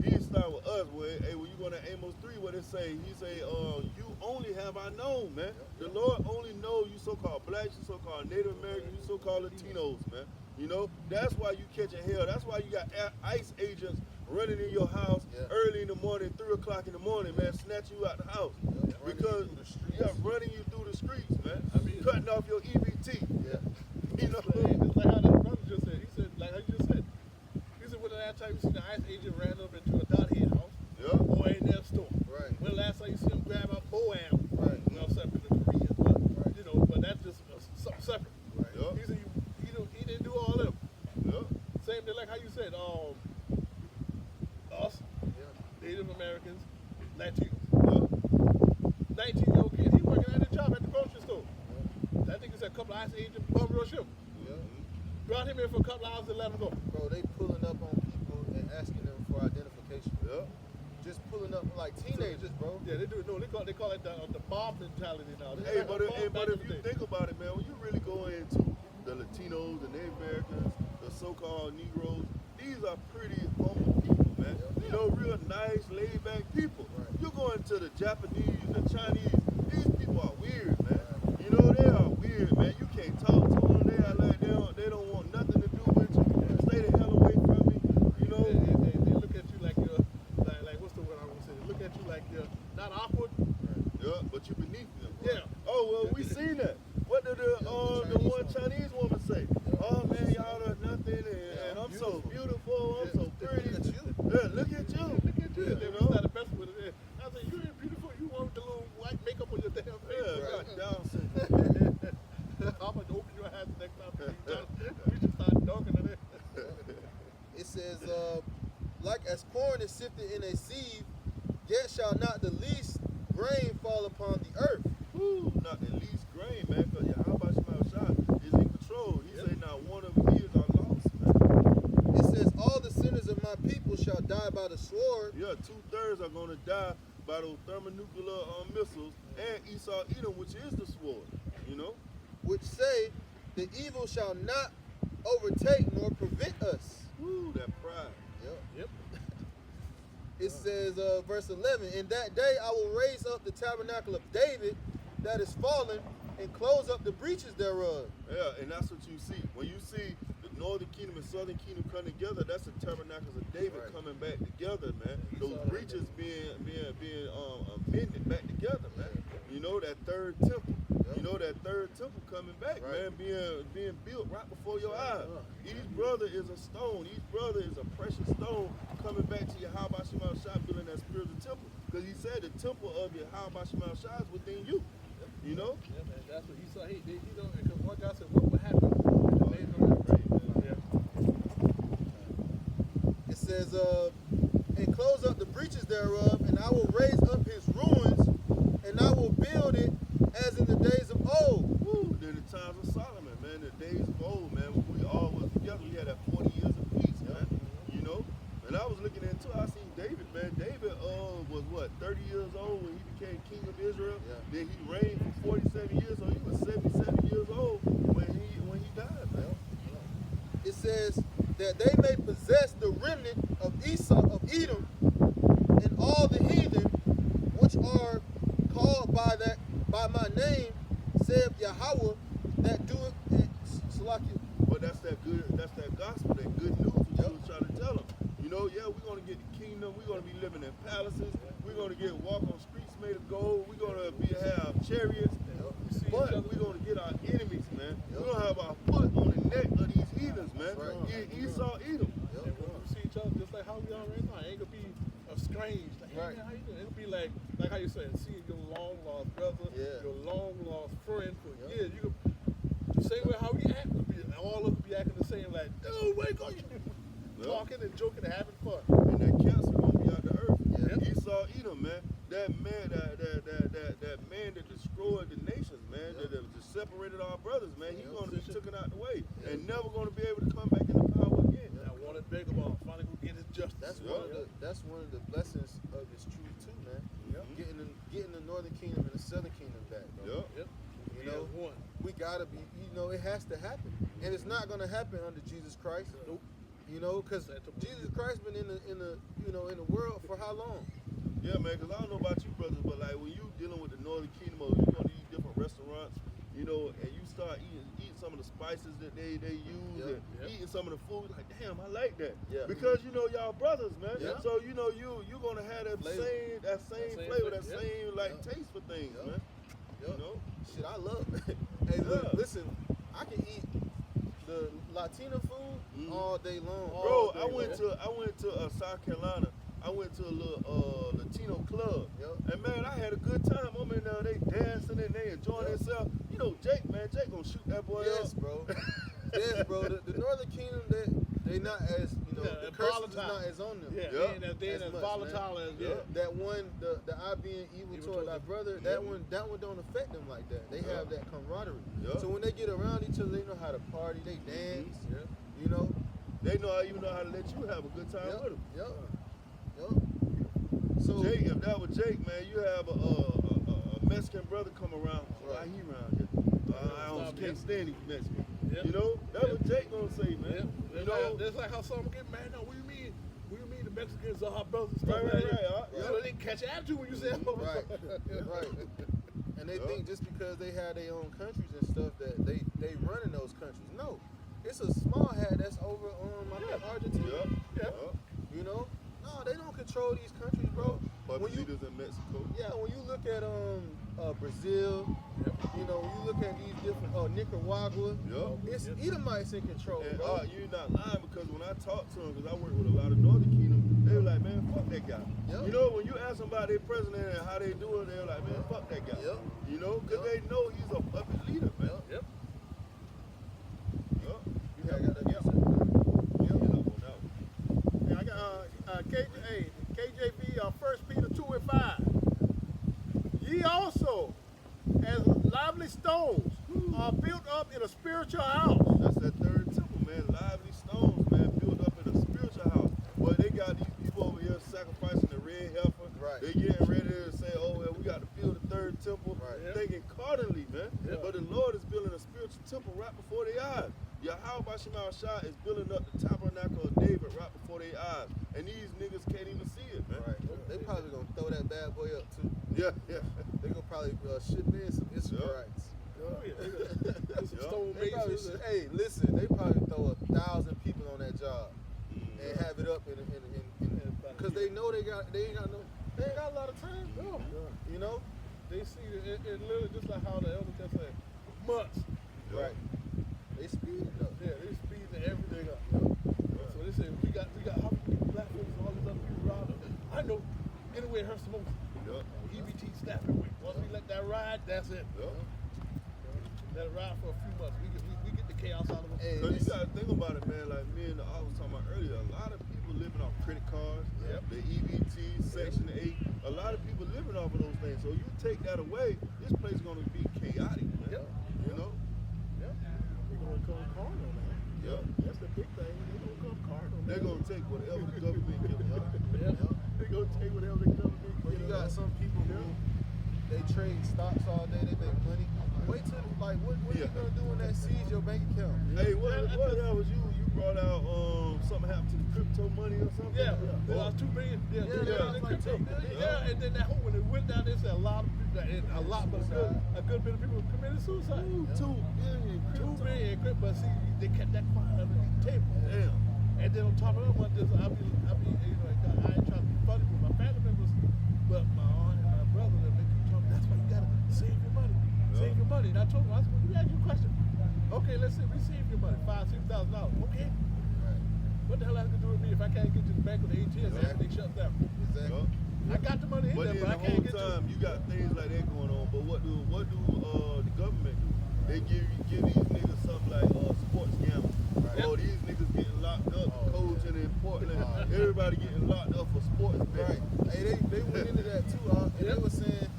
He's starting with us. When you go to Amos 3, what it say? He say, you only have I known, man. The Lord only know you so-called blacks, you so-called Native Americans, you so-called Latinos, man. You know, that's why you catching hell. That's why you got ICE agents running in your house early in the morning, 3 o'clock in the morning, man, snatch you out the house. Because, running you through the streets, man. I mean, cutting off your EBT. Yeah. You know? It's like how that brother just said. He said, like how you just said. He said, when the last time you seen the ICE agent ran up into a dot head house or in their store? Right. When the last time you see him grab a Boam? Right. Well, separate the Koreans, but you know, but that's just something separate. Right. He said he didn't do all of them. Same thing like how you said, us, Native Americans, Latinos. 19-year-old kid, he working at a job at the grocery store. I think it's a couple of ICE agents bum rush him. Brought him in for a couple hours and let him go. Bro, they pulling up on people and asking them for identification. Just pulling up like teenagers, bro. Yeah, they do. No, they call it the mob mentality now. Hey, but if you think about it, man, when you really go into the Latinos, the Native Americans, the so-called Negroes, these are pretty humble people, man. You know, real nice, laid-back people. You go into the Japanese, the Chinese, these people are weird, man. You know, they are weird, man. You can't talk to them. They are like they don't want nothing to do with you. Stay the hell away from me. You know, they look at you like you're like what's the word I want to say? They look at you like you're not awkward. yeah, but you beneath them. Yeah. Oh well, we seen that. What did the one Chinese woman say? Oh man, y'all are nothing, and I'm so beautiful, I'm so pretty. Look at you. Yeah, look at you. Look at you. Yeah, They you was know? not the best with it. I said, you ain't beautiful. You want the little white makeup on your damn face. Yeah, got Down syndrome. I'm gonna open your eyes next time. We just start dunking on it. It says, like as corn is sifted in a sieve, yet shall not the least grain fall upon the earth. Woo, not the least grain, man, because Yahweh Shema Shah is in control. He say not one of his are lost, man. It says, all the sinners of my people shall die by the sword. Yeah, 2/3 are going to die by those thermonuclear missiles and Esau Edom, which is the sword, you know? Which say, the evil shall not overtake nor prevent us. Woo, that pride. Yep. It says, verse 11, in that day I will raise up the tabernacle of David that is fallen and close up the breaches thereof. Yeah, and that's what you see. When you see the northern kingdom and southern kingdom come together, that's the tabernacles of David coming back together, man. Those breaches being amended back together, man. You know, that third temple. You know, that third temple coming back, man, being built right before your eyes. Each brother is a stone. Each brother is a precious stone coming back to Yahweh Shema Shah, building that spiritual temple. Because he said the temple of Yahweh Shema Shah is within you. You know? Yeah, man, that's what he saw. He don't, because one guy said, what would happen if the nation was right? It says, and close up the breaches thereof, and I will raise up his ruins, and I will build it as in the days of old. Woo, in the times of Solomon, man, the days of old, man, when we all was together, we had that 40 years of peace, man. You know? And I was looking into, I seen David, man. David was what, 30 years old when he became king of Israel? Then he reigned for 47 years, so he was 77 years old when he died, man. It says that they may possess the remnant of Esau of Edom and all the heathen which are called by my name, saith Yahweh, that doeth it. Salakia. But that's that gospel, that good news what you was trying to tell them. You know, yeah, we're going to get the kingdom. We're going to be living in palaces. We're going to walk on streets made of gold. We're going to have chariots. But we're going to get our enemies, man. We're going to have our foot on the neck of these heathens, man. Esau, Edom. And when we see each other just like how we are right now, it ain't gonna be strange. Like, hey, man, how you doing? It'll be like how you said, seeing your long lost brother, your long lost friend for years. You could, the same way how we act would be, all of us be acting the same, like, dude, wake up, talking and joking and having fun. And that cancer gonna be out the earth. Esau, Edom, man. That man, that man that destroyed the nations, man. That just separated our brothers. brothers, man. He's Yeah, going to be position. taken out the way Yeah. and never going to be able to come back into power again. I wanted Vagabond finally gonna get his justice. That's one of the blessings of this truth too, man. Yep. Getting the northern kingdom and the southern kingdom back, bro. Yep. Yep. You know, He has one. we gotta be. You know, it has to happen, and it's not gonna happen under Jesus Christ. Nope. You know, because Jesus Christ been in the world for how long? Yeah, man, because I don't know about you brothers, but like when you dealing with the northern kingdom or you go to these different restaurants, you know, and you start eating some of the spices that they use Yep. and Yep. eating some of the food, like, damn, I like that. Yeah. Because you know y'all brothers, man. Yep. So you know you're gonna have that Flavor. same same flavor, flavor. that Yep. same like Yep. taste for things, Yep. man. Yup. You know? Shit, I love it. Hey, look, Yeah. listen, I can eat the Latino food Mhm. all day long. Bro, all I day went long. to South Carolina. I went to a little Latino club, Yup. and man, I had a good time. I'm in there, they dancing and they enjoying Yup. themselves. You know, Jake, man, Jake gonna shoot that boy Yes, up. bro. Yes, bro. The Northern Kingdom, they not as Yeah, the curse is volatile. not as on them. Yeah, Yup. they ain't as much, volatile man. as Yup. That one, the I being evil Evil toward toward thy the- brother, that one don't affect them like that. They have that camaraderie. Yup. So when they get around each other, they know how to party, they dance. Yeah. You know. They know even know how to let you have a good time Yup. with them. Yup. So Jake, if that was Jake, man, you have a Mexican brother come around. Why Right. he around here? I can't stand these Mexicans. Yep. You know, that's what Jake gonna say, man. Yeah. You know, That's like how some get mad. No, what do you mean? What do you mean the Mexicans are our brothers and stuff? Right, like right, that? right, You know, they catch attitude when you say that. Right. Right. And they Yup. think just because they have their own countries and stuff that they run in those countries. No, it's a small hat that's over on I think Argentina. Yup. Yeah. Yup. You know, no, they don't control these countries, bro. But When you leaders in Mexico. yeah, when you look at Brazil, you know, when you look at these different Nicaragua, Yup. it's Edomites in control, And bro. you're not lying because when I talk to them, because I work with a lot of Northern Kingdom, they were like, man, fuck that guy. Yup. You know, when you ask them about their president and how they do it, they're like, man, fuck that guy. Yup. You know, because Yup. they know he's a puppet leader, man. Yup. Yep. Yup. You got that. Yep. Yep. Get up on that one. And I got KJV 1 Peter 2:5. Ye also, as lively stones, are built up in a spiritual house. That's that third temple, man. Lively stones, man, built up in a spiritual house. Boy, they got these people over here sacrificing the red heifer. Right. They getting ready to say, oh, well, we got to build a third temple. Right. Yeah. Thinking carnally, man. Yeah. But the Lord is building a spiritual temple right before their eyes. Yahweh Bashim Shah is building up the tabernacle of David right before their eyes. And these niggas can't even see it, man. Right. They probably gonna throw that bad boy up too. Yeah, yeah. They gonna probably ship in some Israelites. Oh, yeah. Some Yup. stone They probably masons. should, hey, listen, they probably throw 1,000 people on that job and have it up because they know they ain't got a lot of time. No. You know? They see it literally just like how the elder just said, months. Right. They speed it up. Yeah, they speeding everything up. So they say we got how many black folks and all these other people around us. I know anyway it hurts the most. Yup. EBT snapping with. Once we let that ride, that's it. Yup. Let it ride for a few months. We get the chaos out of them. Hey, Cause you listen, gotta think about it, man. Like me and I was talking about earlier, a lot of people living off credit cards, Yep. the EBT, Section 8. A lot of people living off of those things. So you take that away, this place is gonna be chaotic, man. Yep. You know? They're going to come carnal, man. Yep. That's the big thing. They're going to come carnal. They're man. gonna take whatever the government gives them. Yeah. They're going to take whatever the government but you gives got them. some people who they trade stocks all day, they make money. Wait till what Yeah. you gonna do when that sees your bank account? Hey, what that was you brought out something happened to the crypto money or something? Yeah, there was $2 billion. Yeah, Yeah, $2 billion in like crypto. $2 billion. Yeah, and then that whole when it went down, they said a lot of people, a good bit of people committed suicide. Ooh, 2 billion $2 crypto. billion in crypto, but see, they kept that quiet underneath the table. Damn. And then on top of that, I be, I ain't trying to be funny with my family members, but my aunt and my brother, they keep telling me that's why you gotta save your money. Save your money. And I told them, I said, well, let me ask you a question. Okay, let's say we save your money, $5,000, $6,000. Okay. Right. What the hell has to do with me if I can't get to the bank or the ATM and everything shuts down? Exactly. Yup. I got the money in But there, then but I the can't whole get to time it. you got things like that going on. But what do the government do? They give these niggas something like sports gambling. Right. Oh, these niggas getting locked up, coaching in Portland. Everybody getting locked up for sports Right. betting. Hey, they went into that too, and they Yep. were saying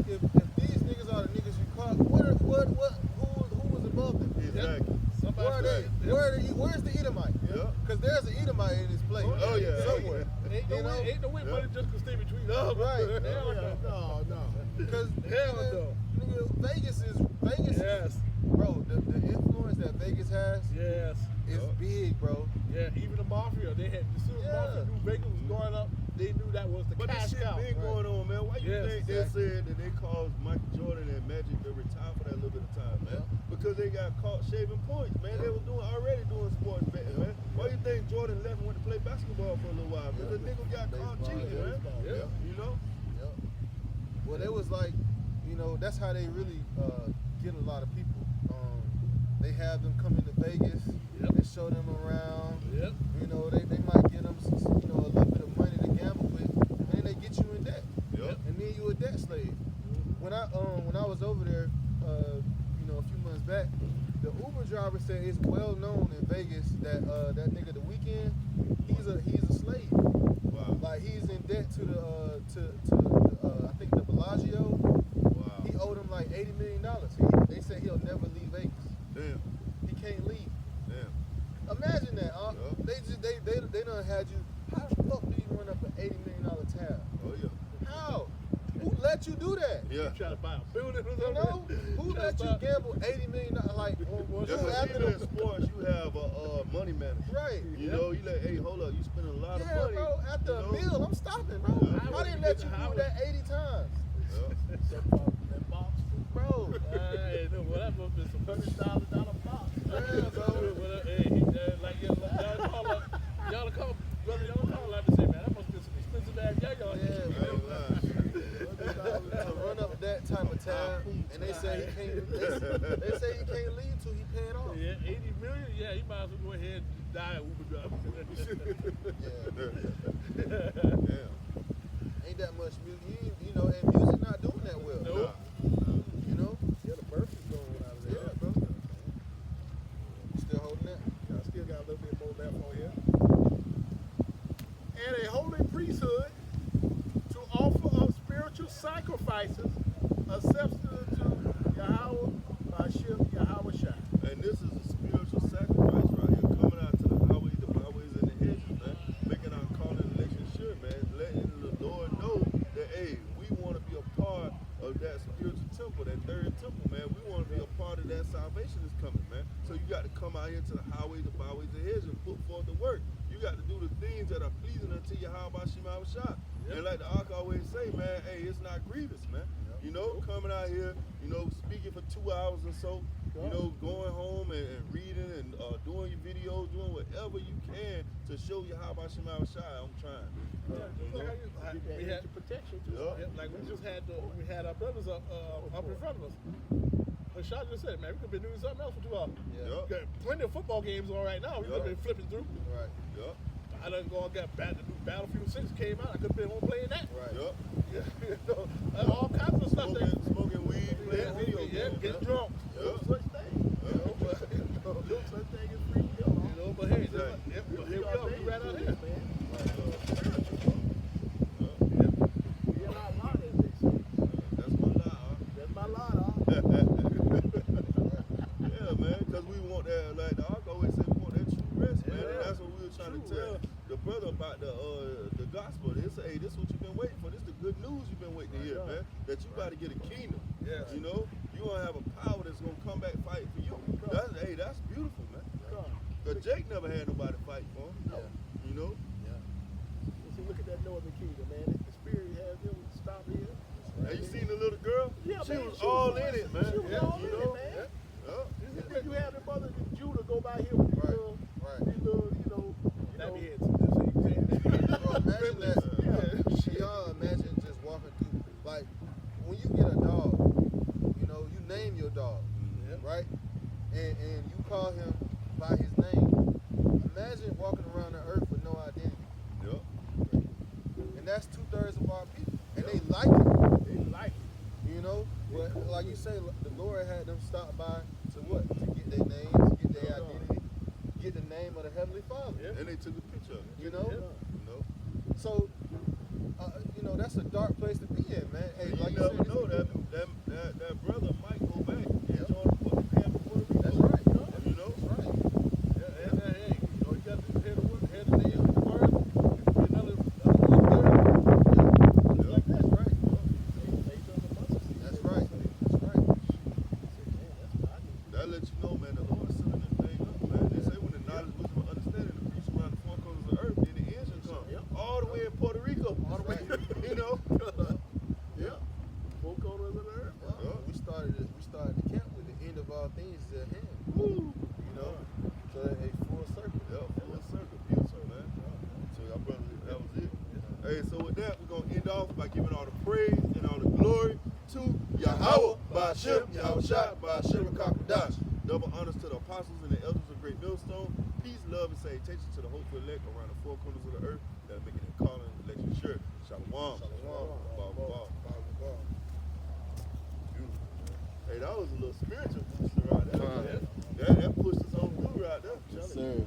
if these niggas are the niggas you caught, who was above Exactly. Somebody Where's the Edomite? Yeah. Because there's an Edomite in this place. Oh, yeah. Somewhere. Ain't You know? no way money just could stay between us. Right. Hell no. No. Because Hell no. Vegas is Yes. bro. The influence that Vegas has Yes. is big, bro. Yeah, even the mafia, they had, as soon as the mafia knew Vegas was going up, they knew that was the But cash this shit cow. been going on, man. Why you Yes, think they said that they caused Michael Jordan and Magic to retire for that little bit of time, man? Because they got caught shaving points, man. They was already doing sports betting, man. Why you think Jordan left and went to play basketball for a little while? Because the nigga got caught cheating, man. Yeah. You know? Yep. Well, they was like, that's how they really get a lot of people. They have them come into Vegas and show them around. Yep. They might get them a little bit of money to gamble with, and then they get you in debt. Yep. And then you a debt slave. When I was over there, a few months back, the Uber driver said it's well known in Vegas that that nigga the Weeknd, he's a slave. Wow. Like he's in debt to the I think the Bellagio. Wow. He owed him like $80 million. They said he'll never leave Vegas. Damn. He can't leave. Damn. Imagine that. They done had you. How the fuck do you run up an $80 million tab? Oh, yeah. How? Who let you do that? Yeah. Try to buy a building or You know? Who let you gamble $80 million? Like, Yeah, you but after even in the sports, you have a money manager. right? You know, you like, hey, hold up, you spending a lot of Yeah, money. bro. After a you know? meal, I'm stopping, bro. Yeah. I didn't let you do that 80 times, bro. Hey, no, well, that must be some $100,000 box. Yeah, bro. Well, hey, like y'all call, brother, y'all call out to say, man, that must be some expensive ass y'all. To run up that type of tab, and they say he can't. They say he can't leave till he pay it off. Yeah, 80 million. Yeah, he might as well go ahead and die at Uber driver. Yeah. Ain't that much music, and music not doing that well. Nope. Yeah, the birth is going out of there. Yeah, bro. You still holding that? I still got a little bit more left on here. And a holy priesthood to offer up spiritual sacrifices acceptable to Yahweh, Bashim, Yahweh Shai. And this is a spiritual sacrifice right here, coming out to the highways, the byways, and the hedges, man. Making our calling and election sure, man. Letting the Lord know that, hey, we want to be a part of that spiritual temple, that third temple, man. We want to be a part of that salvation that's coming, man. So you got to come out here to the highways, the byways, and hedges and put forth the work. You got to do the things that are pleasing unto Yahweh Shema Shah. And like the Ark always say, man, hey, it's not grievous, man. Coming out here, speaking for 2 hours or so, going home and reading and doing your videos, doing whatever you can to show Yahweh Shema Shah. I'm trying. We had protection too. Yeah. like we just had we had our brothers up in front of us. But Shaw just said, man, we could be doing something else for 2 hours. Yeah. Yup. Got plenty of football games on right now. We could have been flipping through. Right. Yup. I done go and got the new Battlefield 6 came out. I could have been home playing that. Right. Yup. All kinds of stuff. Smoking weed, playing video games. Get drunk. Yup. Such thing. No such thing as free will. But hey, Exactly. here we are. We right out here. We in our lot, as they say. That's my lie. That's my lot, Yeah, man, because we want that, like the Ark always said, we want that true rest, man. And that's what we were trying to tell the brother about the gospel. They say, hey, this is what you've been waiting for. This is the good news you've been waiting to hear, man. That you got to get a kingdom. Yes. You gonna have a power that's gonna come back fight for you. That's beautiful, man. Because Jake never had nobody fight for him. No. You know? See, look at that northern kingdom, man. The spirit has them stop here. And you seen the little girl? Yeah, she man, was all in it, man. She was all in it, man. Yeah. Then you have the mother of Judah go by here with these little, That be it. Bro, imagine that. Y'all imagine just walking through, like, when you get a dog, you name your dog, right? And you call him by his name. Imagine walking around the earth with no identity. Yup. And that's 2/3 of our people. And they like it. They like it. But like you say, the Lord had them stop by to what? To get their names, get their identity, get the name of the Heavenly Father. And they took a picture of it. You know? You know? So, that's a dark place to be in, man. Hey, You like never you said, know that brother might go back and join the fucking camp of Puerto Rico. That's right. That let you know, man, the Lord is setting this thing up, man. They say when the knowledge, wisdom, and understanding to preach around the four corners of the earth, then the end shall come. Yep. All the way in Puerto Rico. All the way. You know? Yeah. Four corners of the earth. We started the camp with the end of all things is at hand. Woo. You know, so a full circle. Yeah, full circle. Beautiful, man. So y'all brothers, that was it. Hey, so with that, we're gonna end off by giving all the praise and all the glory to Yahweh, Ba'Shem, Yahushua, Ba'Shem, Kakadash. Double honors to the apostles and the elders of Great Millstone. Peace, love, and salutation to the hopeful elect around the four corners of the earth that are making it calling and election sure. Shalom. Beautiful. Hey, that was a little spiritual booster right there. That pushed us on through right there. Yes, sir.